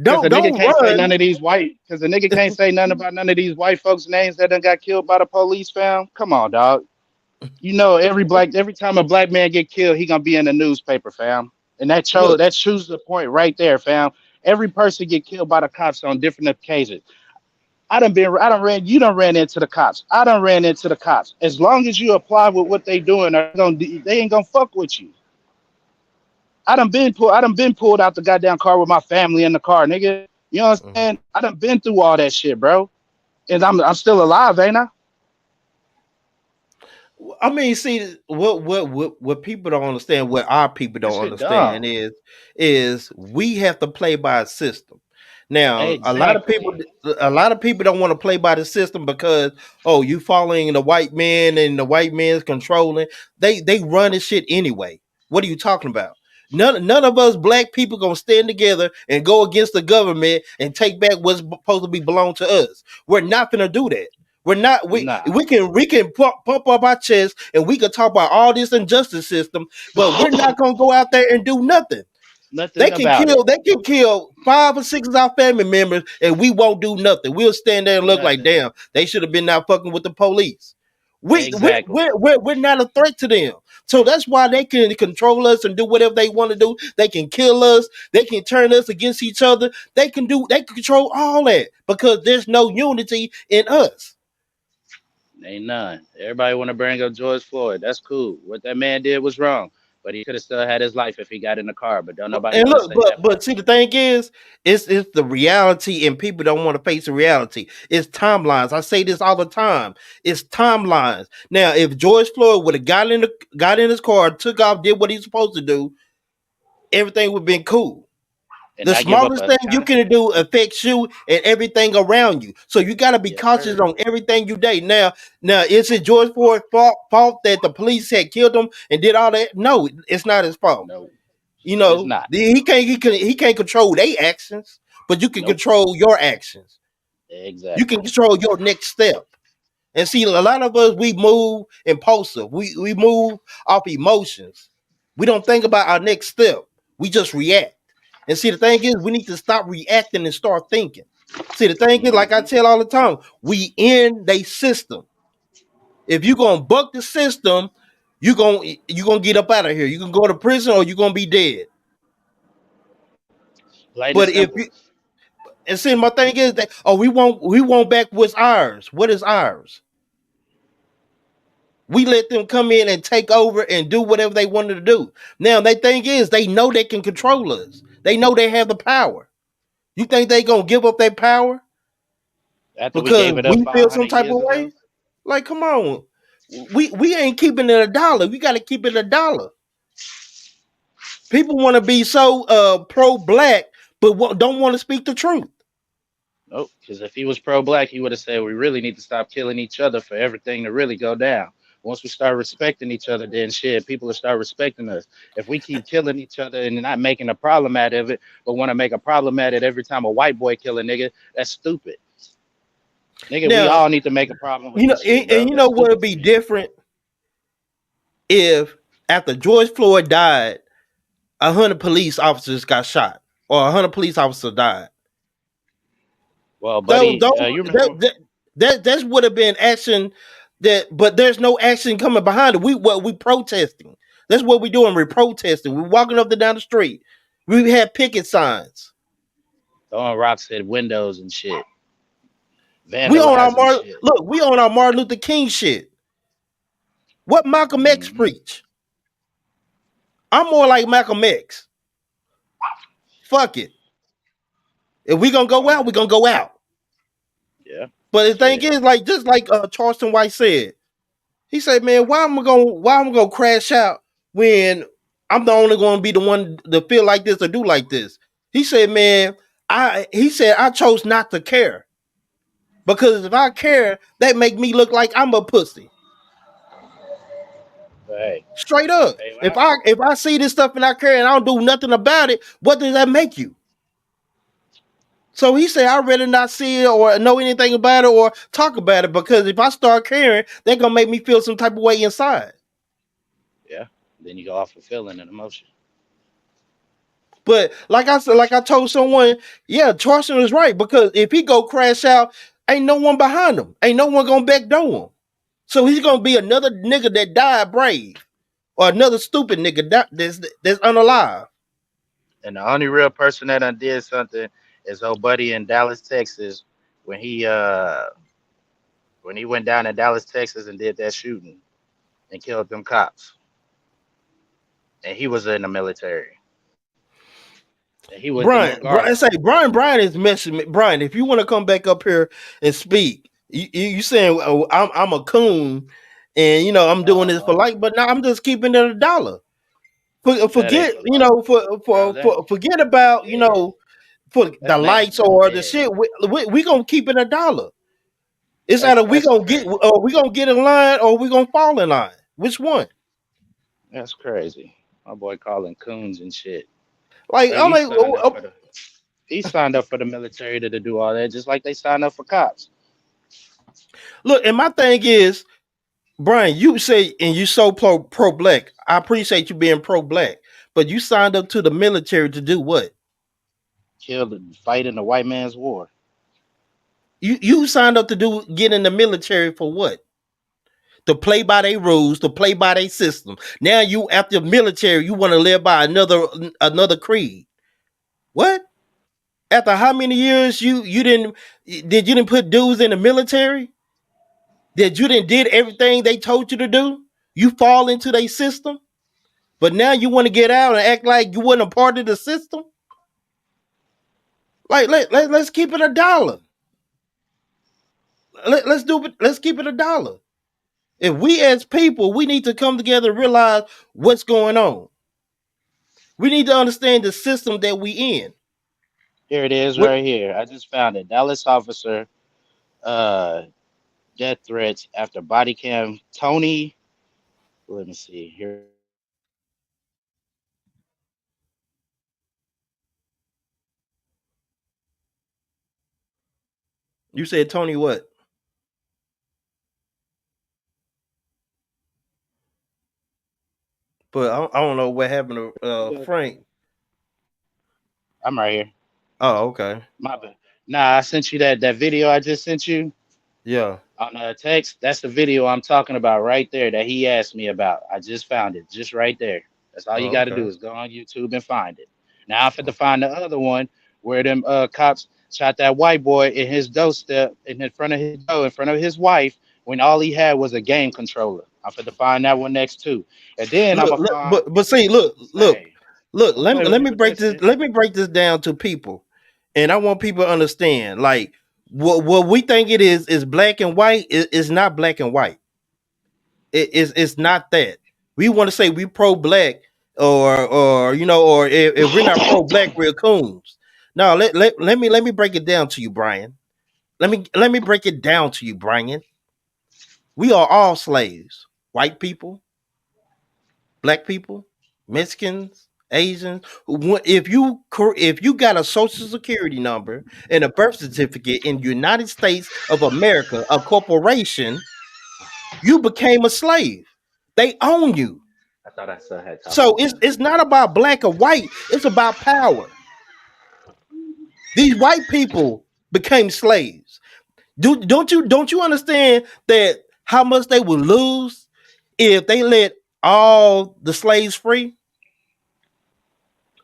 E: because a nigga
A: Don't
E: can't say
A: run.
E: none of these white because a nigga can't say nothing about none of these white folks' names that done got killed by the police, fam. Come on, dog. You know every time a black man get killed, he gonna be in the newspaper, fam. And
A: Look,
E: that shows the point right there, fam. Every person get killed by the cops on different occasions. I done ran, you done ran into the cops. I done ran into the cops. As long as you apply with what they doing, they ain't gonna fuck with you. I done been pulled out the goddamn car with my family in the car, nigga. You know what I'm
A: mhm.
E: saying? I done been through all that shit, bro. And I'm still alive, ain't I?
A: I mean, see, what people don't understand, what our people
E: That
A: don't
E: shit
A: understand
E: dumb.
A: is we have to play by a system. Now,
E: Exactly.
A: a lot of people don't want to play by the system because oh, you following the white man and the white man's controlling. They run this shit anyway. What are you talking about? None of us black people gonna stand together and go against the government and take back what's supposed to be belong to us. We're not gonna do that. We're not.
E: Nah,
A: We can pump up our chest and we can talk about all this injustice system, but we're not gonna go out there and do nothing.
E: nothing about it.
A: They can kill 5 or 6 of our family members, and we won't do nothing. We'll stand there and look like,
E: Nothing.
A: damn, they should have been not fucking with the police.
E: Exactly.
A: We're not a threat to them. So that's why they can control us and do whatever they want to do. They can kill us. They can turn us against each other. They can control all that because there's no unity in us.
E: Ain't none. Everybody want to bring up George Floyd. That's cool. What that man did was wrong, but he could have still had his life if he got in the car. But don't nobody
A: And
E: want to
A: look,
E: say that
A: but
E: part.
A: see, the thing is, it's the reality, and people don't want to face the reality. It's timelines. I say this all the time. It's timelines. Now, if George Floyd would have got in his car, took off, did what he's supposed to do, everything would have been cool.
E: And
A: The
E: not give up
A: smallest
E: a
A: thing you
E: count.
A: can do affects you and everything around you. So you got to be
E: Yes,
A: cautious
E: sir.
A: on everything you do. Now, is it George Floyd's fault that the police had killed him and did all that? No, it's not his fault.
E: No,
A: You
E: it's
A: know,
E: not.
A: he can't control their actions, but you can
E: Nope.
A: control your actions. You can
E: Exactly.
A: control your next step. And see, a lot of us we move impulsive. We move off emotions. We don't think about our next step. We just react. And see, the thing is, we need to stop reacting and start thinking. See, the thing is, like I
E: Hmm.
A: tell all the time, we in they system. If you're gonna buck the system, you gonna get up out of here. You can go to prison or you're gonna be dead.
E: Plain and
A: But if
E: simple.
A: you and see, my thing is that oh, we want back what's ours. What is ours? We let them come in and take over and do whatever they wanted to do. Now, the thing is, they know they can control us. They know they have the power. You think they gonna give up their power
E: After we
A: because
E: gave it up
A: we feel
E: 500
A: some type
E: years
A: of
E: ago.
A: way? Like, come on, we ain't keeping it a dollar. We got to keep it a dollar. People want to be so pro black, but don't want to speak the truth.
E: Nope. Because if he was pro-black, he would have said we really need to stop killing each other for everything to really go down. Once we start respecting each other, then shit, people will start respecting us. If we keep killing each other and not making a problem out of it, but want to make a problem out of it every time a white boy kill a nigga, that's stupid. Nigga, we
A: Now,
E: all need to make a problem with this shit,
A: and
E: bro.
A: you
E: That's
A: know what would
E: stupid to
A: be
E: me.
A: different if after George Floyd died, 100 police officers got shot or 100 police officers died.
E: Well,
A: Though,
E: buddy, you remember?
A: that's would have been action but there's no action coming behind it. We protesting. That's what we doing. We're protesting. We're walking up and down the street. We had picket signs.
E: Throwing rocks at windows and shit,
A: We on our
E: vandalizing shit.
A: We on our Martin Luther King shit. What Malcolm X
E: Hmm.
A: preach? I'm more like Malcolm X. Fuck it. If we gonna go
E: Oh
A: out, we
E: man.
A: gonna go out.
E: Yeah.
A: But the thing
E: Shit.
A: is, like just like Charleston White said, he said, "Man, why am I gonna crash out when I'm the only gonna be the one to feel like this or do like this?" He said, "Man, I chose not to care because if I care, that make me look like I'm a pussy."
E: But hey,
A: Straight up.
E: hey,
A: If I see this stuff and I care and I don't do nothing about it, what does that make you? So he said, I'd rather not see it or know anything about it or talk about it because if I start caring, they're gonna make me feel some type of way inside.
E: yeah. Then you go off of feeling and emotion.
A: But like I said, like I told someone, yeah, Charleston is right because if he go crash out, ain't no one behind him, ain't no one gonna backdoor him. So he's gonna be another nigga that died brave or another stupid nigga that's unalive.
E: And the only real person that done did something is old buddy in Dallas, Texas, when he went down in Dallas, Texas, and did that shooting and killed them cops. And he was in the military. And he was the new guard
A: Brian, say
E: chief.
A: Brian is messing me. Brian, if you want to come back up here and speak, you saying oh, I'm a coon, and I'm doing this for
E: Uh,
A: like, but now I'm just keeping it a dollar.
E: that ain't
A: Forget
E: for life, bro.
A: forget about
E: Yeah,
A: for the
E: that's
A: lights
E: maintenance.
A: or the
E: Yeah,
A: shit. We gonna keep it a dollar. It's either
E: that's crazy.
A: we gonna get in line or we gonna fall in line. Which one?
E: That's crazy. My boy calling coons and shit.
A: Like
E: Hey,
A: I'm like,
E: he signed up for the military to do all that, just like they signed up for cops.
A: look, and my thing is, Brian, you say and you so pro black. I appreciate you being pro black, but you signed up to the military to do what?
E: Killed and fight in the white man's war.
A: You signed up to get in the military for what? To play by their rules, to play by their system. Now you after military, you want to live by another creed. What? After how many years you didn't put dues in the military? That you didn't did everything they told you to do? You fall into their system? But now you want to get out and act like you wasn't a part of the system? Like let's keep it a dollar. Let's keep it a dollar. If we as people, we need to come together and realize what's going on. We need to understand the system that we in.
E: Here it is,
A: What
E: right here. I just found it. Dallas officer, uh, death threats after body cam. Tony, let me see. Here it is.
A: you said, Tony? What? But I don't know what happened to Frank.
E: I'm right here.
A: Oh, okay.
E: My bad. Nah, I sent you that video I just sent you.
A: Yeah.
E: On text, that's the video I'm talking about right there that he asked me about. I just found it, just right there. That's all you
A: Oh,
E: got to do
A: okay.
E: is go on YouTube and find it. Now I'm fit to find the other one where them cops shot that white boy in his doorstep in front of his door, in front of his wife, when all he had was a game controller. I'm fit to find that one next too, and then I'm gonna
A: Look,
E: find.
A: but see, look.
E: Say, don't
A: Let
E: play
A: me
E: with
A: let
E: me
A: me
E: with
A: break
E: that
A: this.
E: shit.
A: Let me break this down to people, and I want people to understand. Like what we think it is black and white. Is not black and white. It's not that. We want to say we pro black or if we're not pro black, we're coons. No, let me break it down to you, Brian. Let me break it down to you, Brian. We are all slaves. White people, black people, Mexicans, Asians. If you got a social security number and a birth certificate in the United States of America, a corporation, you became a slave. They own you.
E: I thought I still had
A: So
E: tacos in the
A: it's not about black or white. It's about power. These white people became slaves. Don't you understand that how much they would lose if they let all the slaves free?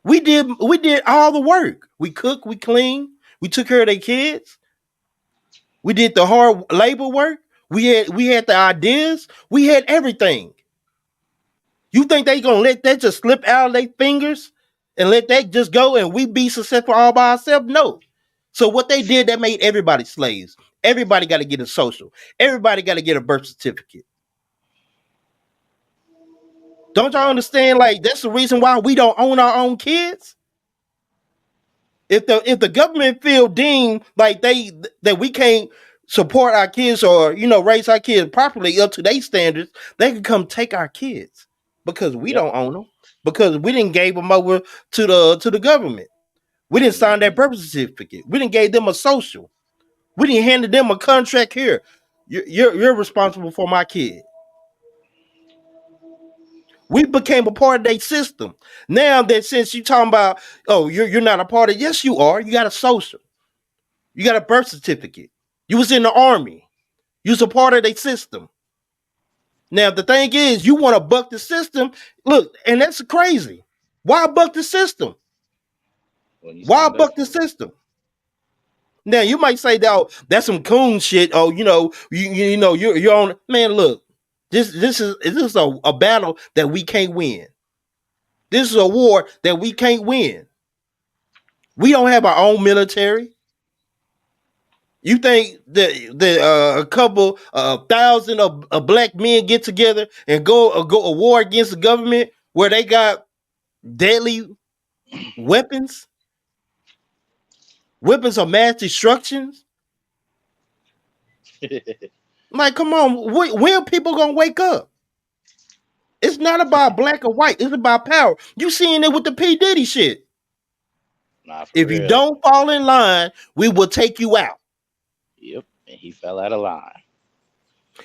A: We did all the work. We cooked, we cleaned, we took care of their kids, we did the hard labor work, we had the ideas, we had everything. You think they gonna let that just slip out of their fingers? and let that just go and we be successful all by ourselves? No. So what they did, that made everybody slaves. Everybody got to get a social. Everybody got to get a birth certificate. Don't y'all
C: Right.
A: understand? Like that's the reason why we don't own our own kids. If the government feel deemed like they that we can't support our kids or raise our kids properly up to their standards, they can come take our kids because we
C: Yep.
A: don't own them because we didn't give them over to the government. We didn't sign
C: Hmm.
A: that birth certificate. We didn't gave them a social. We didn't hand them a contract here. You're responsible for my kid. We became a part of their system. Now that since you talking about, oh, you're not a part of, yes, you are. You got a social. You got a birth certificate. You was in the army. You was a part of their system. Now the thing is, you want to buck the system. Look, and that's crazy. Why buck the system?
C: When you
A: Why
C: signed up
A: buck the
C: for it.
A: system? Now you might say that, oh, that's some coon shit. Oh, you're on. Man, look, this is a battle that we can't win. This is a war that we can't win. We don't have our own military. You think that a couple thousand of black men get together and go a war against the government where they got deadly weapons, weapons of mass destruction? Like, come on, when are people gonna wake up? It's not about black or white. It's about power. You seeing it with the P Diddy shit.
C: Nah, for
A: If you
C: real.
A: don't fall in line, we will take you out.
C: Yep. And he fell out of line.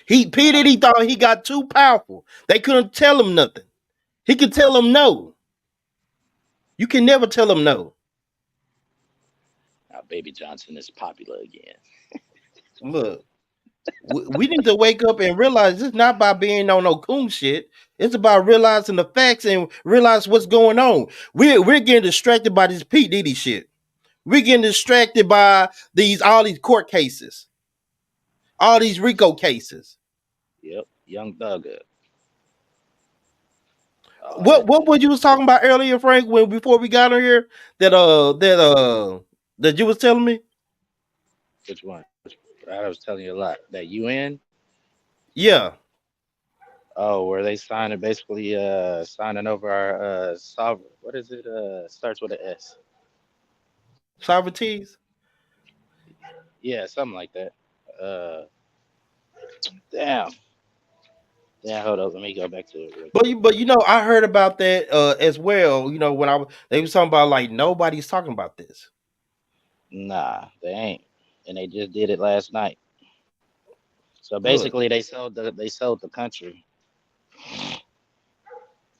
A: P
C: Now,
A: Diddy thought he got too powerful. They couldn't tell him nothing. He could tell them no. You can never tell them no.
C: now Baby Johnson is popular again.
A: Look, we need to wake up and realize it's not about being on no coon shit. It's about realizing the facts and realize what's going on. We're getting distracted by this P Diddy shit. We're getting distracted by all these court cases, all these RICO cases.
C: Yep. Young Thugger. All
A: What
C: that.
A: what what you was talking about earlier, Frank? When before we got on here, that you was telling me.
C: Which one? I was telling you a lot. That UN.
A: Yeah,
C: Oh, where they signing basically signing over our sovereign. What is it? Starts with an S.
A: Socrates.
C: Yeah, something like that. Uh, damn. Yeah, hold up. Let me go back to it real quick.
A: I heard about that as well. When they was talking about like nobody's talking about this.
C: Nah, they ain't, and they just did it last night. So
A: Look,
C: basically, they sold the country.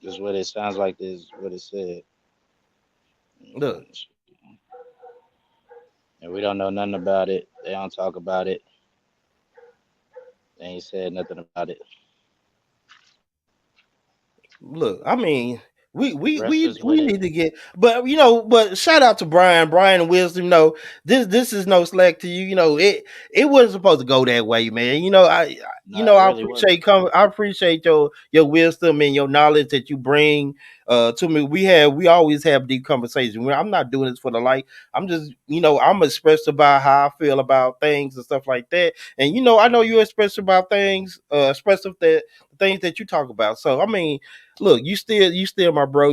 C: Is what it sounds like. Is what it said.
A: look.
C: And we don't know nothing about it. They don't talk about it. They ain't said nothing about it.
A: Look, I mean, we we
C: Rest
A: we
C: is
A: we
C: with it.
A: need to get, but shout out to Brian Wisdom. This is no slack to you. It wasn't supposed to go that way, man.
C: Nah, it
A: I
C: really wasn't.
A: appreciate your wisdom and your knowledge that you bring to me. We always have deep conversations. I'm not doing this for the like. I'm just I'm expressed about how I feel about things and stuff like that. And I know you're expressed about things, expressive that things that you talk about. So I mean, look, you still my bro.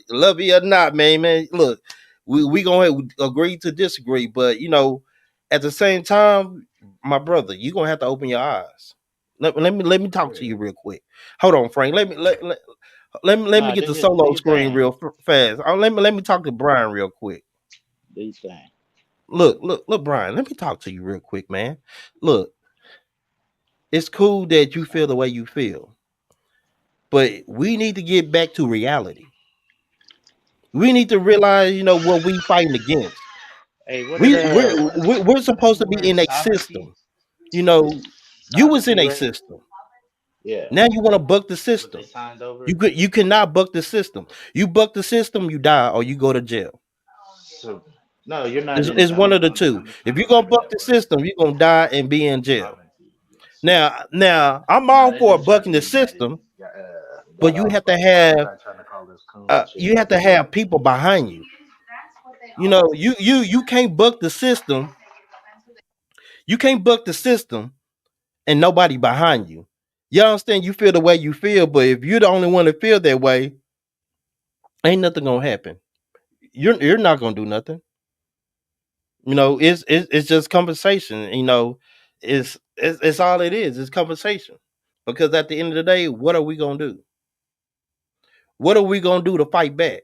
A: Love you or not, man. Look, we gonna agree to disagree, but at the same time, my brother, you gonna have to open your eyes. Let me talk to
C: Yeah.
A: you real quick. Hold on, Frank. Let me
C: Nah,
A: get the
C: do
A: solo
C: your
A: screen
C: thing.
A: real fast. Let me talk to Brian real quick.
C: Do your thing.
A: Look, Brian. Let me talk to you real quick, man. Look, it's cool that you feel the way you feel, but we need to get back to reality. We need to realize, what we fighting against.
C: Hey, what did
A: We're
C: what is
A: supposed
C: the
A: to be
C: word?
A: in a
C: Sovereignty.
A: system. You know, you was in
C: Sovereignty,
A: a
C: right?
A: system.
C: Yeah.
A: Now you want to buck the
C: That's what they
A: system.
C: signed over.
A: You cannot buck the system. You buck the system, you die or you go to jail.
C: So no, you're not in.
A: It's
C: I'm
A: one of
C: not.
A: the two.
C: I'm just
A: If
C: trying to
A: you're gonna
C: type it
A: buck
C: that
A: the
C: word.
A: system, you're gonna die and be in jail.
C: Sovereignty. Yes.
A: Now I'm
C: No,
A: all
C: they
A: for
C: just tried to
A: bucking the
C: be united.
A: system,
C: Got
A: but you
C: off.
A: have to have
C: Tried to call all this coon shit.
A: You have to have people behind you. You can't buck the system. You can't buck the system and nobody behind you. You understand? You feel the way you feel, but if you're the only one that feel that way, ain't nothing gonna happen. You're not gonna do nothing. It's just conversation. It's all it is. It's conversation. Because at the end of the day, what are we gonna do? What are we gonna do to fight back?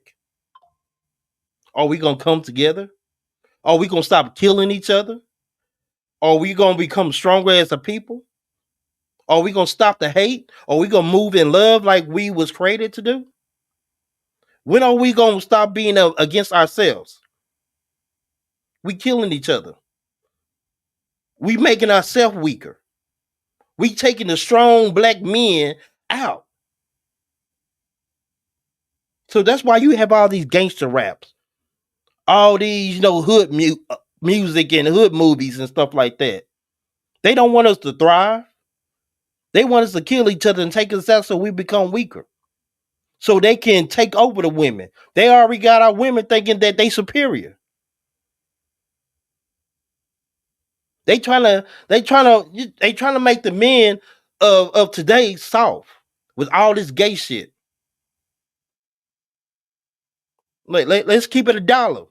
A: Are we gonna come together? Are we gonna stop killing each other? Are we gonna become stronger as a people? Are we gonna stop the hate? Are we gonna move in love like we was created to do? When are we gonna stop being against ourselves? We killing each other. We making ourselves weaker. We taking the strong black men out. So that's why you have all these gangster raps, all these hood music and hood movies and stuff like that. They don't want us to thrive. They want us to kill each other and take us out so we become weaker. So they can take over the women. They already got our women thinking that they superior. They trying to make the men of today soft with all this gay shit. Let's keep it a dollar.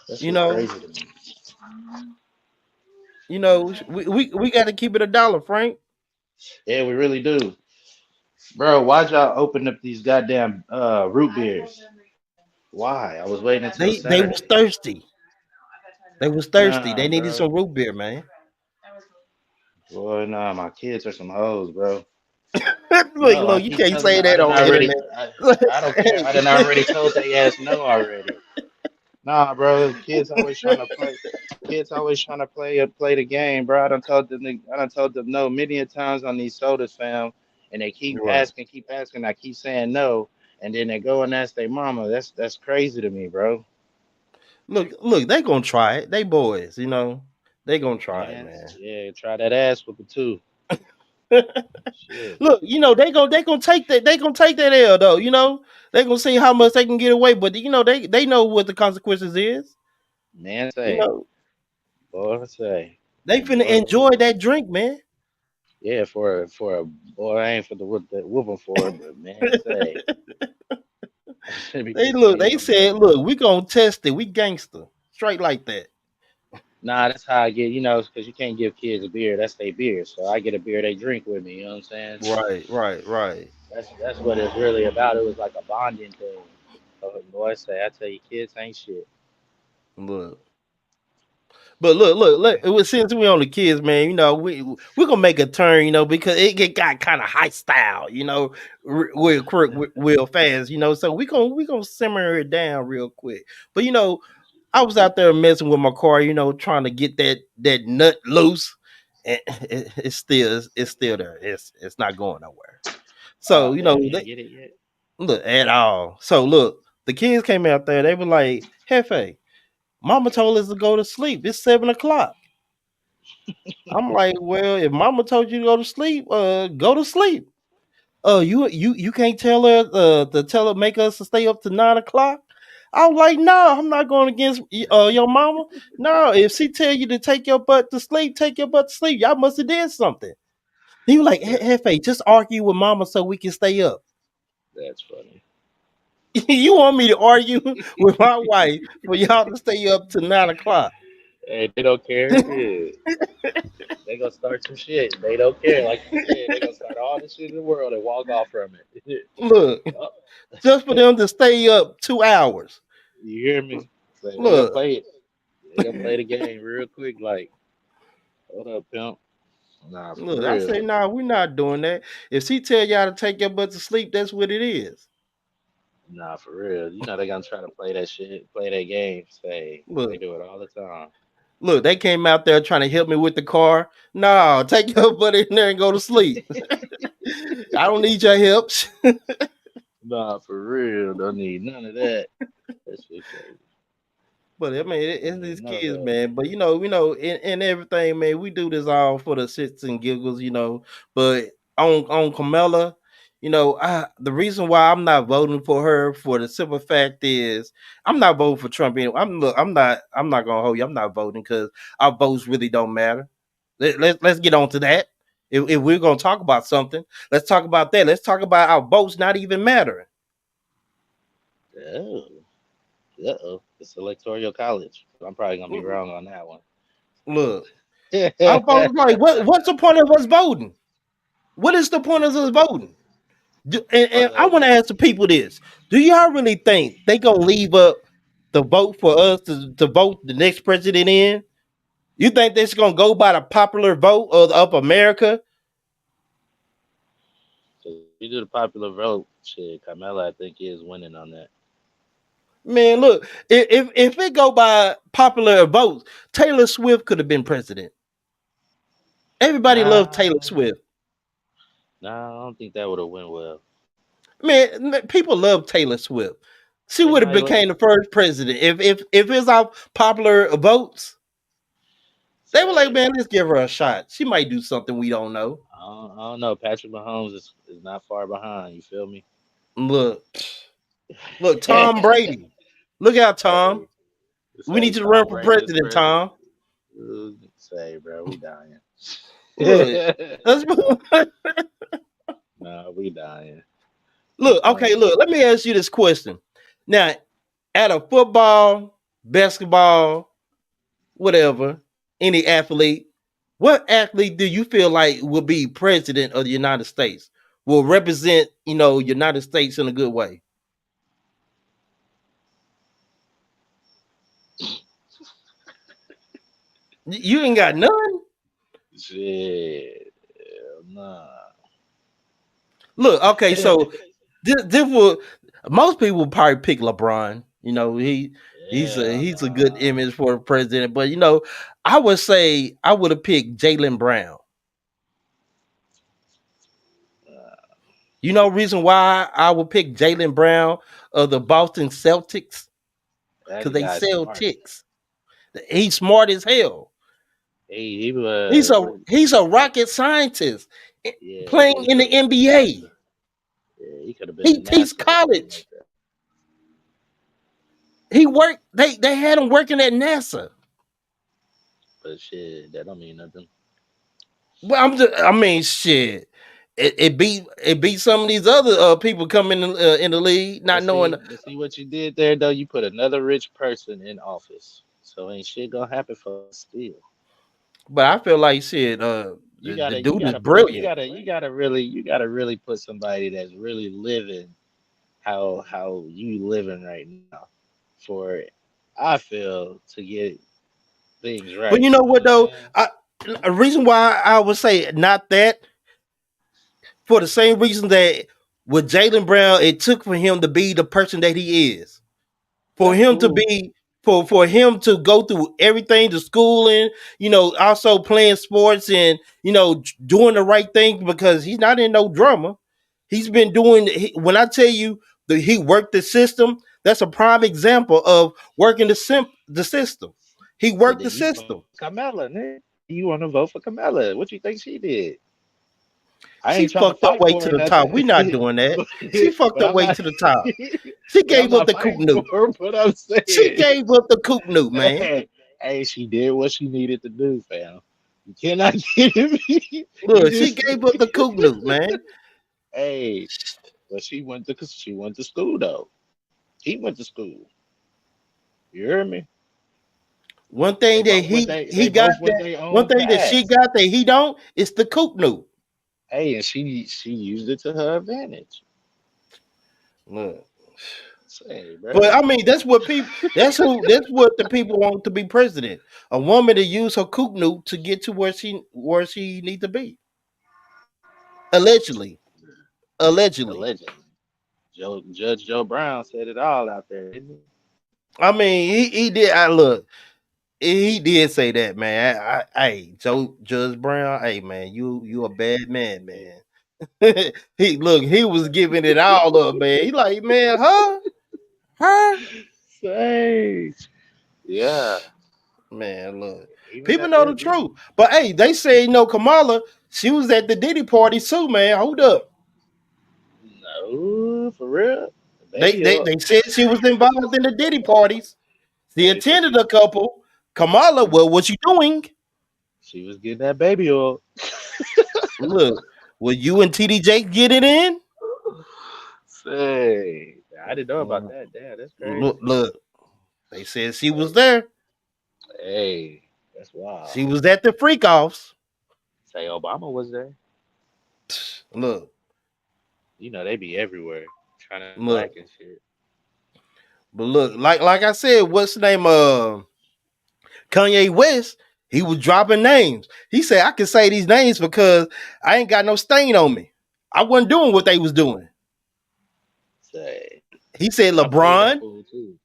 C: That
A: You
C: shit
A: know,
C: crazy to me.
A: we got to keep it a dollar, Frank.
C: Yeah, we really do. Bro, why'd y'all open up these goddamn root beers? Why? I was waiting until
A: They
C: Saturday.
A: was thirsty. They was thirsty.
C: Nah,
A: They needed
C: bro.
A: some root beer, man.
C: Boy, nah, my kids are some hoes, bro.
A: look,
C: No, I
A: look, you
C: keep
A: can't
C: telling
A: say
C: them. I
A: that
C: done
A: on the
C: already.
A: internet.
C: I don't care. I done already told they ass no already. Nah, bro. Kids always trying to play. Kids always trying to play the game, bro. I done told them no many a times on these sodas, fam, and they
A: Right.
C: keep asking. I keep saying no, and then they go and ask their mama. That's crazy to me, bro.
A: Look, they gonna try it. They boys, they gonna try it,
C: Man,
A: man.
C: yeah, try that ass whooping too. Shit,
A: Look, they gonna take that. They gonna take that L though. They gonna see how much they can get away, but they know what the consequences is.
C: man,
A: You
C: say,
A: know,
C: boy, say,
A: they finna
C: boy,
A: enjoy that drink, man.
C: yeah, for a boy, I ain't for the whooping for it, but man, say, should be
A: They
C: pissing
A: look,
C: me
A: they
C: off, bro.
A: said, look, we gonna test it. We gangster, straight like that.
C: Nah, that's how I get, because you can't give kids a beer. That's their beer. So I get a beer they drink with me. You know what I'm saying?
A: Right, right, right.
C: That's what it's really about. It was like a bonding thing. So, boy, say, I tell you, kids ain't shit.
A: Look. But since we on the kids, man, we gonna make a turn, because got kind of high style, real quick, real fast, So we gonna simmer it down real quick. But I was out there messing with my car, trying to get that nut loose, and it's still there. It's not going nowhere. So
C: Oh, damn, you ain't get it yet?
A: look at all. So look, the kids came out there. They were like, "Hefe, Mama told us to go to sleep. It's 7 o'clock." I'm like, well, if mama told you to go to sleep, go to sleep. You can't tell her to tell her make us to stay up to 9 o'clock. I was like, no, I'm not going against your mama. No, if she tell you to take your butt to sleep, take your butt to sleep. Y'all must have did something. He was like,
C: That,
A: Hefe, just argue with mama so we can stay up.
C: that's funny.
A: You want me to argue with my wife for y'all to stay up to 9 o'clock?
C: Hey, they don't care. Yeah. They gonna start some shit. They don't care. Like you said, they gonna start all the shit in the world and walk off from it.
A: Look,
C: Oh,
A: just for them to stay up 2 hours.
C: you hear me? So they gonna
A: Look,
C: play it. They gonna play the game real quick. Like, hold up, pimp. Nah, for
A: Look, I
C: real.
A: say, nah, we're not doing that. If she tell y'all to take your butt to sleep, that's what it is.
C: Nah, for real. You know they gonna try to play that shit, play that game. Say they
A: Look,
C: do it all the time.
A: they came out there trying to help me with the car. No, take your butt in there and go to sleep. I don't need your help.
C: Nah, for real. Don't need none of that. That shit crazy.
A: But I mean,
C: Don't
A: it's
C: need
A: these
C: none of
A: kids,
C: that.
A: man. But in everything, man, we do this all for the shits and giggles, But on Kamala, The reason why I'm not voting for her for the simple fact is I'm not voting for Trump. I'm not gonna hold you. I'm not voting because our votes really don't matter. Let's get on to that. If we're gonna talk about something, let's talk about that. Let's talk about our votes not even mattering.
E: Oh, uh-oh. It's electoral college, but I'm probably gonna be wrong on that one.
A: Look, our votes like what's the point of us voting? What is the point of us voting? And I
E: Well,
A: want to ask the people this: do y'all really think they gonna leave up the vote for us to vote the next president in? You think this gonna go by the popular vote of America?
E: so if you do the popular vote, shit, Kamala, I think is winning on that.
A: Man, look, if it go by popular votes, Taylor Swift could have been president. Everybody loves Taylor
E: Nah,
A: Swift.
E: nah, I don't think that would have went well.
A: Man, people love Taylor Swift. She
E: They
A: would have
E: might
A: became the first president if it's off popular votes. They were like,
E: say.
A: man, let's give her a shot. She might do something we don't know.
E: I don't know. Patrick Mahomes is not far behind. You feel me?
A: Look, look, Tom
E: Hey,
A: Brady. Look out, Tom. We need
E: say
A: you to run
E: Tom
A: for
E: Brady is
A: president,
E: president.
A: Tom.
E: Say, bro, we dying.
A: Look, let's
E: Nah, we dying. I'm
A: look. Okay,
E: playing.
A: look. Let me ask you this question. Now, at a football, basketball, whatever, any athlete, what athlete do you feel like will be president of the United States? Will represent, United States in a good way? You ain't got none.
E: Shit. Hell nah.
A: Look, okay, so this will most people probably pick LeBron.
E: Hell
A: He's a good
E: nah.
A: image for a president, but I would say I would have picked Jalen Brown.
E: Nah.
A: Reason why I would pick Jalen Brown of the Boston Celtics
E: That
A: because they
E: guy's
A: sell
E: smart.
A: ticks. He's smart as hell.
E: He
A: He's a
E: was.
A: he's a rocket scientist
E: Yeah,
A: playing
E: he
A: in
E: could
A: the
E: have.
A: NBA.
E: Yeah, he could have been
A: He
E: in
A: teaches
E: NASA or something
A: college.
E: like that.
A: He worked. They had him working at NASA.
E: But shit, that don't mean nothing.
A: Well, I mean, shit. It beat some of these other people coming in the league, not knowing.
E: But see what you did there though. You put another rich person in office, so ain't shit gonna happen for us still.
A: But I feel like shit. The
E: You
A: dude is
E: gotta put
A: brilliant.
E: you gotta really put somebody that's really living how you living right now for I feel to get things
A: But
E: right.
A: you know
E: You know
A: what
E: what I'm
A: though?
E: saying?
A: A reason why I would say not that for the same reason that with Jalen Brown, it took for him to be the person that he is. For
E: That's
A: him to
E: cool.
A: be for him to go through everything, the schooling, also playing sports and doing the right thing because he's not in no drama. He's been doing. When I tell you that he worked the system, that's a prime example of working the system. He
E: So
A: worked the
E: then you vote
A: system.
E: for Kamala, nigga. You want to vote for Kamala? What you think she did? I
A: She
E: ain't trying to
A: fucked her
E: fight
A: way
E: for
A: to
E: her
A: the top.
E: nothing,
A: We not doing that.
E: but,
A: She fucked
E: but
A: her
E: I'm
A: way
E: not.
A: to the top. She
E: But I'm
A: gave up
E: not
A: the coop
E: fighting for
A: note.
E: her. But I'm
A: She
E: saying,
A: gave up the coop note, man.
E: hey, hey, she did what she needed to do, fam. You cannot get me. You
A: Look, she
E: just,
A: gave up the coop note, man.
E: hey, but she went to school though. He went to school. You hear me?
A: One thing that he
E: They
A: got
E: both went
A: that
E: their
A: one
E: own
A: thing that she
E: paths.
A: got that he don't is the coop note.
E: Hey, and she used it to her advantage.
A: Look.
E: Say,
A: But
E: bro.
A: I mean, that's what the people want to be president. A woman to use her coop note to get to where she need to be. Allegedly. Allegedly.
E: Allegedly. Judge Joe Brown said it all out there, didn't he?
A: I mean, he did. I look. He did say that, man. Hey, Judge Brown. Hey, man, you a bad man, man. He was giving it all up, man. He like, man, her,
E: Say, yeah.
A: man. Look,
E: Even
A: people
E: at
A: know the truth, but hey, they say Kamala. She was at the Diddy party too, man. Hold up.
E: Ooh, for real?
A: They,
E: Baby
A: they
E: up.
A: they said she was involved in the Diddy parties. She
E: They said
A: attended a couple. Kamala, well, what you doing?
E: she was getting that baby up.
A: Look, will you and TD Jake get it in?
E: Say, I didn't know about
A: Mm,
E: that. Damn, that's
A: Look,
E: crazy.
A: look. They said she was there.
E: Hey, that's wild.
A: She was at the freak offs.
E: Say Obama was there.
A: Look,
E: You know they be everywhere trying to be black
A: look,
E: and shit.
A: but look, like I said, what's the name? Kanye West. He was dropping names. He said I can say these names because I ain't got no stain on me. I wasn't doing what they was doing.
E: Say,
A: He said
E: I played that
A: LeBron.
E: fool too.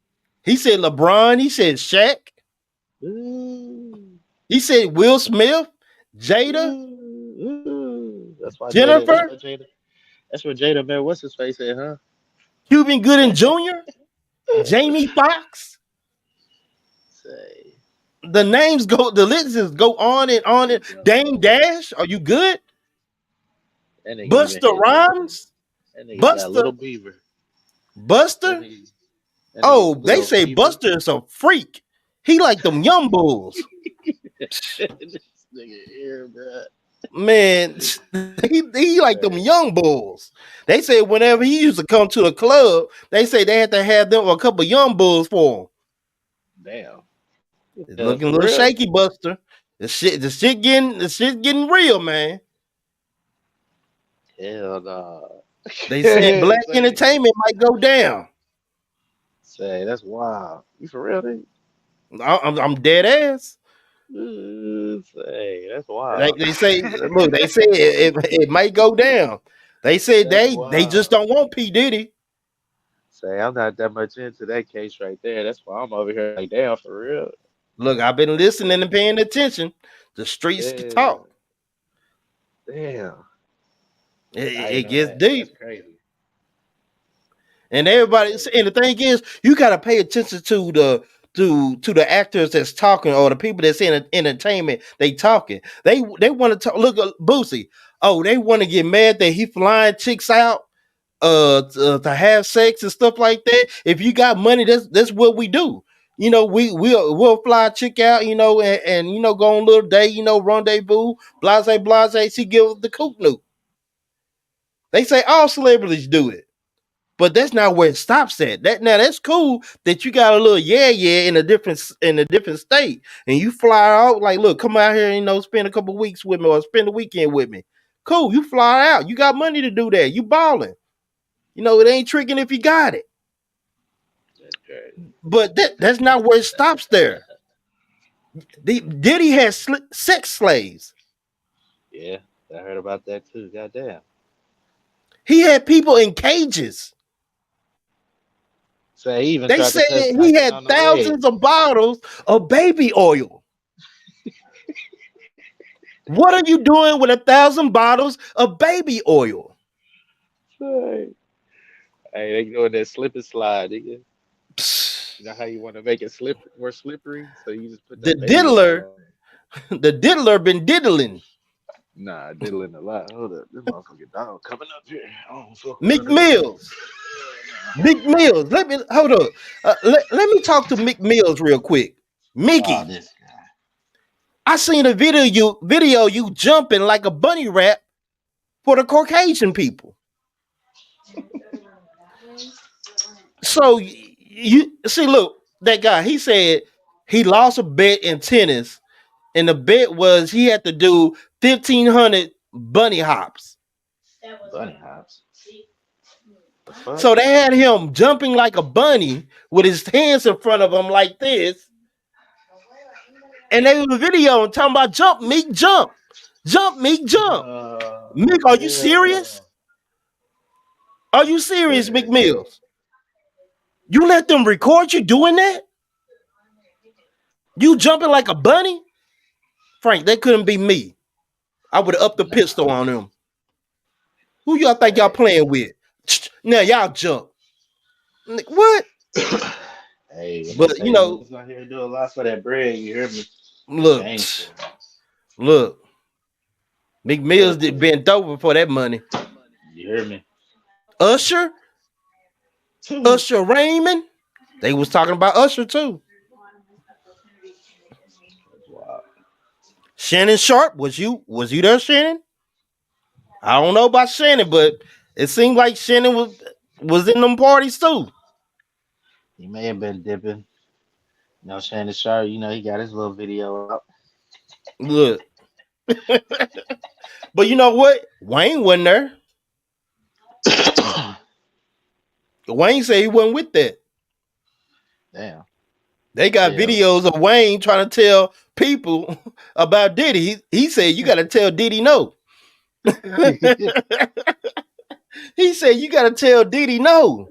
A: He said LeBron. He said Shaq.
E: Ooh,
A: He said Will Smith, Jada,
E: ooh, ooh. That's why Jada. That's
A: Jennifer,
E: why Jada. That's where Jada man. What's his face at, huh?
A: Cuban Gooding Jr., Jamie Foxx.
E: Say,
A: The names go, the lists go on and on. And Dame Dash, are you good?
E: that nigga even
A: Buster
E: hit little.
A: Rhymes,
E: That nigga got
A: Buster,
E: little beaver. That
A: Buster.
E: nigga. That nigga
A: Oh, they
E: little
A: say
E: beaver.
A: Buster is a freak. He like them young bulls.
E: This nigga here, bro.
A: Man, he like them young bulls. They say whenever he used to come to the club, they say they had to have them a couple young bulls for him.
E: Damn.
A: It's
E: Yeah,
A: looking a
E: for
A: little
E: real.
A: shaky, Buster. The shit getting real, man.
E: Hell no.
A: They said black
E: say,
A: entertainment might go down.
E: say, that's wild. You for real, nigga?
A: I'm dead ass.
E: Say, that's
A: They,
E: wild.
A: they say, look, they say it might go down. They say
E: That's
A: they just
E: wild.
A: don't want P Diddy.
E: Say, I'm not that much into that case right there. That's why I'm over here like, damn, for real.
A: Look, I've been listening and paying attention. The streets can
E: Yeah,
A: talk.
E: damn.
A: It,
E: I
A: it
E: didn't know
A: gets
E: that. That's
A: deep.
E: crazy.
A: And
E: That's
A: everybody,
E: crazy.
A: and the thing is, you gotta pay attention to the actors that's talking or the people that's in entertainment. They talking. They want to talk. Look at Boosie. Oh, they want to get mad that he flying chicks out to have sex and stuff like that. If you got money, that's what we do. We'll fly a chick out, and go on a little date, rendezvous, blase blase. She give us the kook nook. They say all celebrities do it. But that's not where it stops at. That's cool that you got a little yeah in a different state, and you fly out like, look, come out here, spend a couple weeks with me or spend the weekend with me. Cool, you fly out. You got money to do that. You balling. It ain't tricking if you got it.
E: That's crazy.
A: But that's not where it stops there. Diddy has sex slaves.
E: Yeah, I heard about that too. Goddamn.
A: He had people in cages.
E: Say he even
A: They
E: tried to
A: said
E: touch
A: he
E: Tyson
A: had
E: on the leg.
A: thousands of bottles of baby oil. What are you doing with 1,000 bottles of baby oil?
E: Say, hey, they doing that slip and slide, nigga.
A: Psst.
E: You know how you want to make it slip more slippery, so you just put
A: The
E: that baby oil
A: diddler,
E: on it.
A: the diddler been diddling.
E: Nah, diddling a lot. Hold up, this motherfucking dog coming up here. I don't fuck with her today.
A: McMills. McMills. Let me hold up. Let me talk to McMills real quick.
C: Oh,
A: Mickey,
C: this guy.
A: I seen a video you jumping like a bunny rap for the Caucasian people. So you see, look, that guy. He said he lost a bet in tennis, and the bet was he had to do 1,500 bunny hops.
E: Bunny hops. The fuck?
A: So they had him jumping like a bunny with his hands in front of him like this, and they was a video talking about jump, Meek, jump, jump, Meek, jump. Mick,
E: No,
A: are you
E: hell
A: serious?
E: no.
A: Are you serious,
E: Say,
A: McMills? You let them record you doing that? You jumping like a bunny? Frank, that couldn't be me. I would have upped the
E: nah.
A: pistol on them. Who y'all think y'all
E: Say.
A: playing with? Now y'all jump. What?
E: Hey, when they
A: But
E: say niggas out here do a lot for that bread, you hear me? It's
A: look,
E: shameful.
A: look.
E: Real
A: McMills did
E: quick.
A: bent over for that money.
E: You hear me?
A: Usher,
C: Two.
A: Usher Raymond. They was talking about Usher too.
C: Wow.
A: Shannon Sharp, was you there, Shannon? I don't know about Shannon, but it seemed like Shannon was in them parties too.
C: He may have been dipping. You know, Shannon Sharp, you know, he got his little video out.
A: Look, but you know what? Wayne wasn't there. Wayne said he wasn't with that.
C: Damn.
A: They got
C: Hell.
A: videos of Wayne trying to tell people about Diddy. He said you got to tell Diddy no. He said you got to tell Diddy no.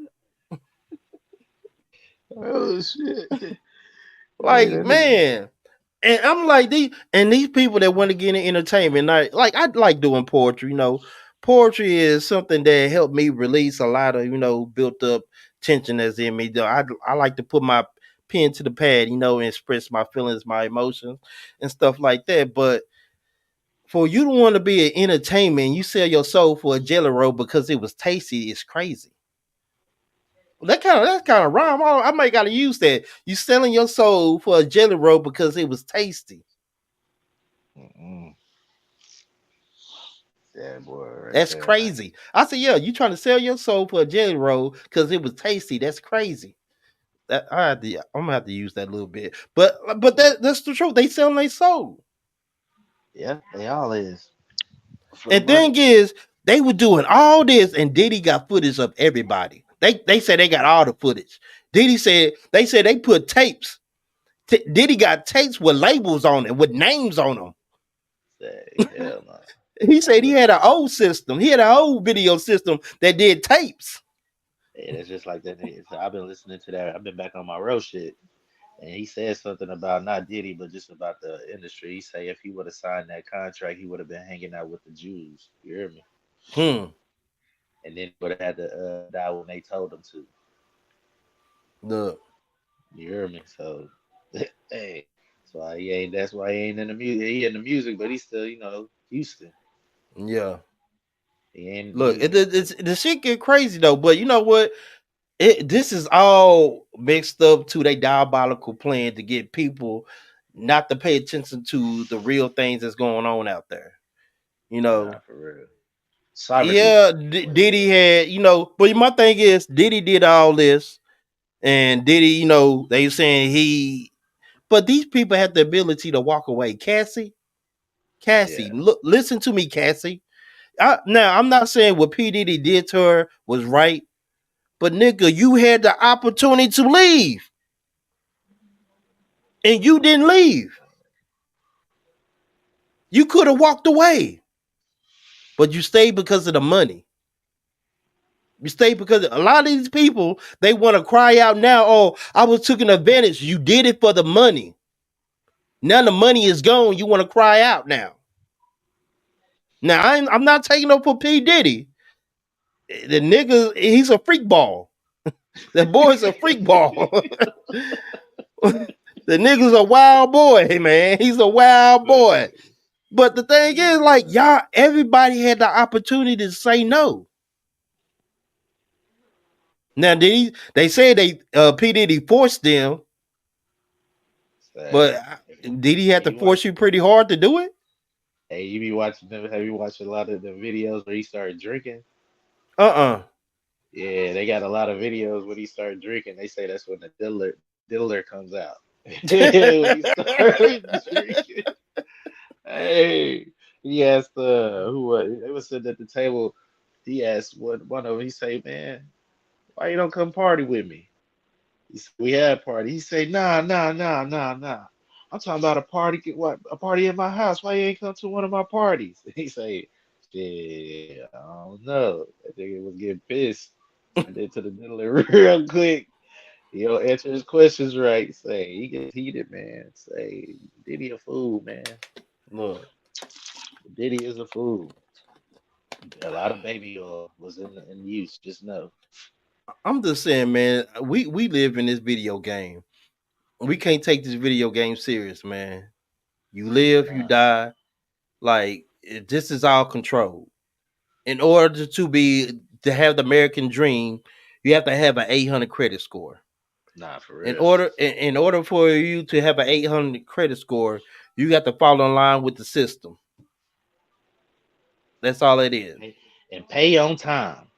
C: Oh shit. Hey,
A: Like
C: that nigga.
A: man, and I'm like these people that want to get in entertainment. I like doing poetry. Poetry is something that helped me release a lot of built up tension that's in me. I like to put my pen to the pad, and express my feelings, my emotions, and stuff like that. But for you to want to be an entertainment, you sell your soul for a jelly roll because it was tasty. It's crazy. That kind of rhyme. I might gotta use that. You selling your soul for a jelly roll because it was tasty.
C: Mm-mm. That boy right
A: That's
C: there, man.
A: crazy. I said, yeah, you trying to sell your soul for a jelly roll because it was tasty. That's crazy. I'm gonna have to use that a little bit. But that's the truth. They selling their soul.
C: Yeah, they all is. For the
A: And
C: money.
A: thing is, they were doing all this, and Diddy got footage of everybody. They said they got all the footage. They said they put tapes. Diddy got tapes with labels on it, with names on them.
C: Say, hell no.
A: He
C: I be
A: said he
C: looking
A: had
C: at
A: an
C: that.
A: old system. He had an old video system that did tapes.
C: Hey, that's just like that nigga. So I've been listening to that. I've been back on my road shit. And he said something about not Diddy, but just about the industry. He say if he would have signed that contract, he would have been hanging out with the Jews. You hear me?
A: Hmm.
C: And then he would have had to die when they told him to.
A: Look.
C: You hear me? So, hey, that's why he ain't in the music. He in the music, but he's still, Houston.
A: Yeah.
C: He ain't in the
A: Look.
C: music.
A: The shit get crazy though. But you know what? This is all mixed up to their diabolical plan to get people not to pay attention to the real things that's going on out there. You
C: Nah,
A: know.
C: for real. Cyber heat.
A: Yeah,
C: That's what it
A: Diddy
C: was.
A: had, but my thing is, Diddy did all this, and Diddy, they saying but these people have the ability to walk away. Cassie,
C: Yeah.
A: look, listen to me, Cassie. Now, I'm not saying what P Diddy did to her was right, but nigga, you had the opportunity to leave, and you didn't leave. You could have walked away, but you stayed because of the money. You stayed because a lot of these people they want to cry out now. Oh, I was taken advantage. You did it for the money. Now the money is gone. You want to cry out now. Now I'm not taking up for P Diddy. The nigga, he's a freak ball. That boy's a freak ball. The nigga's a wild boy, man. He's a wild boy.
C: Hey,
A: But the thing is, like,
C: yeah.
A: y'all, everybody had the opportunity to say no. Now, they say P. Diddy forced them, but
C: Say,
A: did he have
C: hey,
A: to
C: you watch.
A: force you pretty hard to do it?
C: Hey, you be watching them? Have you watched a lot of the videos where he started drinking?
A: Uh-uh.
C: Yeah, they got a lot of videos when he started drinking. They say that's when the diller comes out. When he started drinking. Hey, he asked who was they was sitting at the table. He asked one of them. He say, "Man, why you don't come party with me?" He said, "We had a party." He say, "Nah, nah, nah, nah, nah. I'm talking about a party. What a party at my house? Why you ain't come to one of my parties?" He say, "Yeah, I don't know." I think it was getting pissed. Turned into the middle of it real quick. He don't answer his questions right. Say he gets heated, man. Say Diddy a fool, man.
A: Look,
C: Diddy is a fool. A lot of baby oil was in use. Just know.
A: I'm just saying, man, we live in this video game. We can't take this video game serious, man. You live, you
C: Nah,
A: die. Like this is all controlled. In order to be to have the American dream, you have to have an 800 credit score.
E: Nah, for
A: In
E: real.
A: order in order for you to have an 800 credit score, you got to fall in line with the system. That's all it is.
E: And pay on time.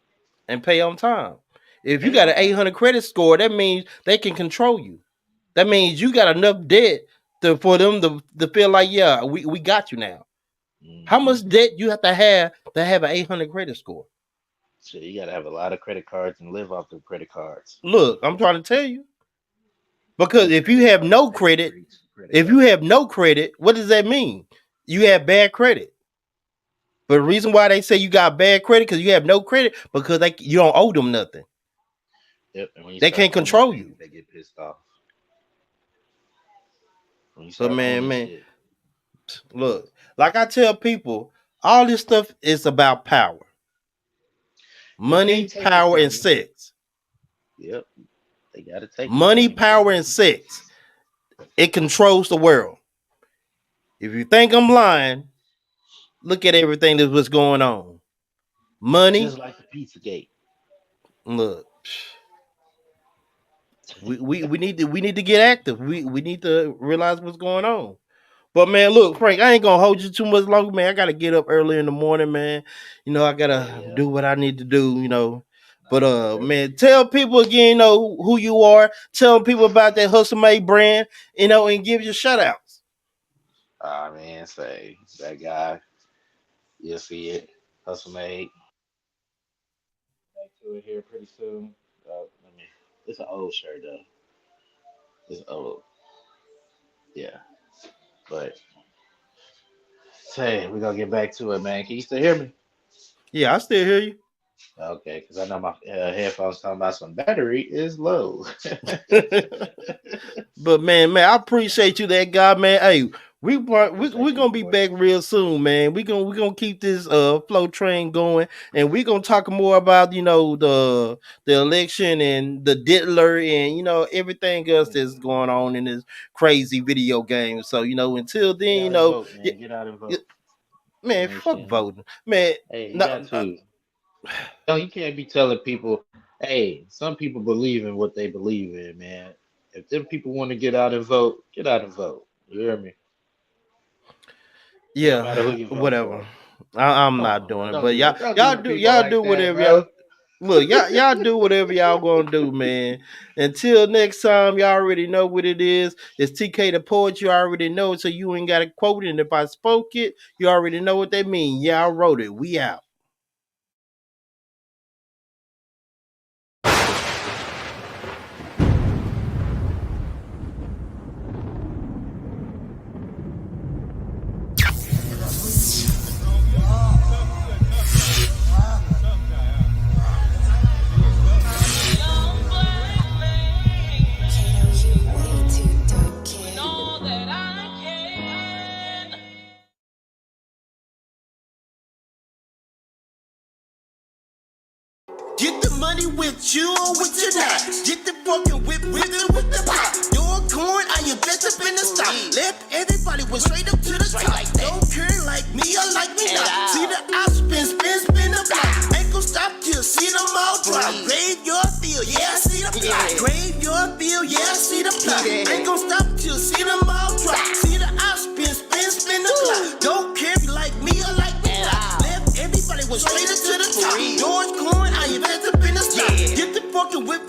A: And pay on time. If you
E: Pay
A: got
E: on
A: an
E: time.
A: 800 credit score, that means they can control you. That means you got enough debt for them to feel like, yeah, we got you now. How
E: Mm-hmm.
A: much debt you have to have an 800 credit score?
E: So you gotta have a lot of credit cards and live off the credit cards.
A: Look, I'm trying to tell you. Because
E: These
A: if you
E: credit
A: have
E: cards
A: no
E: make or
A: credit,
E: break credit
A: if you
E: cards.
A: have no credit, what does that mean? You have bad credit. But the reason why they say you got bad credit because you have no credit because you don't owe them nothing.
E: Yep. And when you
A: They
E: start
A: can't
E: owing
A: control you.
E: things, they get pissed off. When you
A: But
E: start owning
A: man,
E: shit,
A: look, like I tell people, all this stuff is about power,
E: you
A: money,
E: can't take it
A: power,
E: from
A: and
E: me.
A: sex.
E: Yep. They gotta take it
A: Money,
E: from you.
A: power, and sex. It controls the world. If you think I'm lying, look at everything that was going on. Money,
E: Just like the Pizza Gate.
A: look. We need to get active. We need to realize what's going on. But man, look, Frank, I ain't gonna hold you too much longer, man. I gotta get up early in the morning, man. I
E: Yeah,
A: gotta
E: yeah.
A: do what I need to do. But
E: Nah, for real.
A: man, tell people again, who you are. Tell people about that Hustle Made brand, and give your shout outs.
E: Ah man, say that guy. You'll see it. Hustle made. Back to it here pretty soon. Let me. It's an old shirt though. It's old. Yeah. But say we're gonna get back to it, man. Can you still hear me?
A: Yeah, I still hear you.
E: Okay, because I know my headphones talking about some battery is low.
A: But man, I appreciate you, that guy, man. Hey, we
E: Appreciate you,
A: gonna
E: my
A: be
E: boy.
A: back real soon, man. We gonna keep this flow train going, and we gonna talk more about the election and the diddler and everything else that's going on in this crazy video game. So until then,
E: Get out and vote, man. Get out and
A: y-
E: vote.
A: man,
E: Make
A: fuck
E: sure.
A: voting, man.
E: Hey, you got
A: No,
E: to. No, you can't be telling people, hey, some people believe in what they believe in, man. If them people want to get out and vote, get out and vote. You hear me? It don't matter who
A: yeah,
E: you vote
A: whatever.
E: for.
A: I'm
E: Come
A: not
E: on, man.
A: doing it,
E: Don't
A: but
E: do
A: y'all
E: it. Don't do
A: y'all
E: the
A: do
E: people
A: y'all
E: like
A: do
E: that,
A: whatever y'all
E: bro.
A: look. Y'all do whatever y'all gonna do, man. Until next time, y'all already know what it is. It's TK the poet. You already know it, so you ain't got to quote it. And if I spoke it, you already know what they mean. Yeah, I wrote it. We out.
B: Get the money with you or with your not. Get the fucking with it with the pop. Your corn, I invest up in the stock. Left everybody went straight up to the top. Don't care like me or like me not. See the I spin the block. Ain't gon' stop till see them all drop. Grave your field, yeah, I see the plot. Grave your field, yeah, I see the plot. Ain't gon' stop till see them all drop. See the I spin the block. Don't care if you like me or like me not. Left everybody went straight up to the top. Yours corn, I invest up in the stock. Get the fucking whip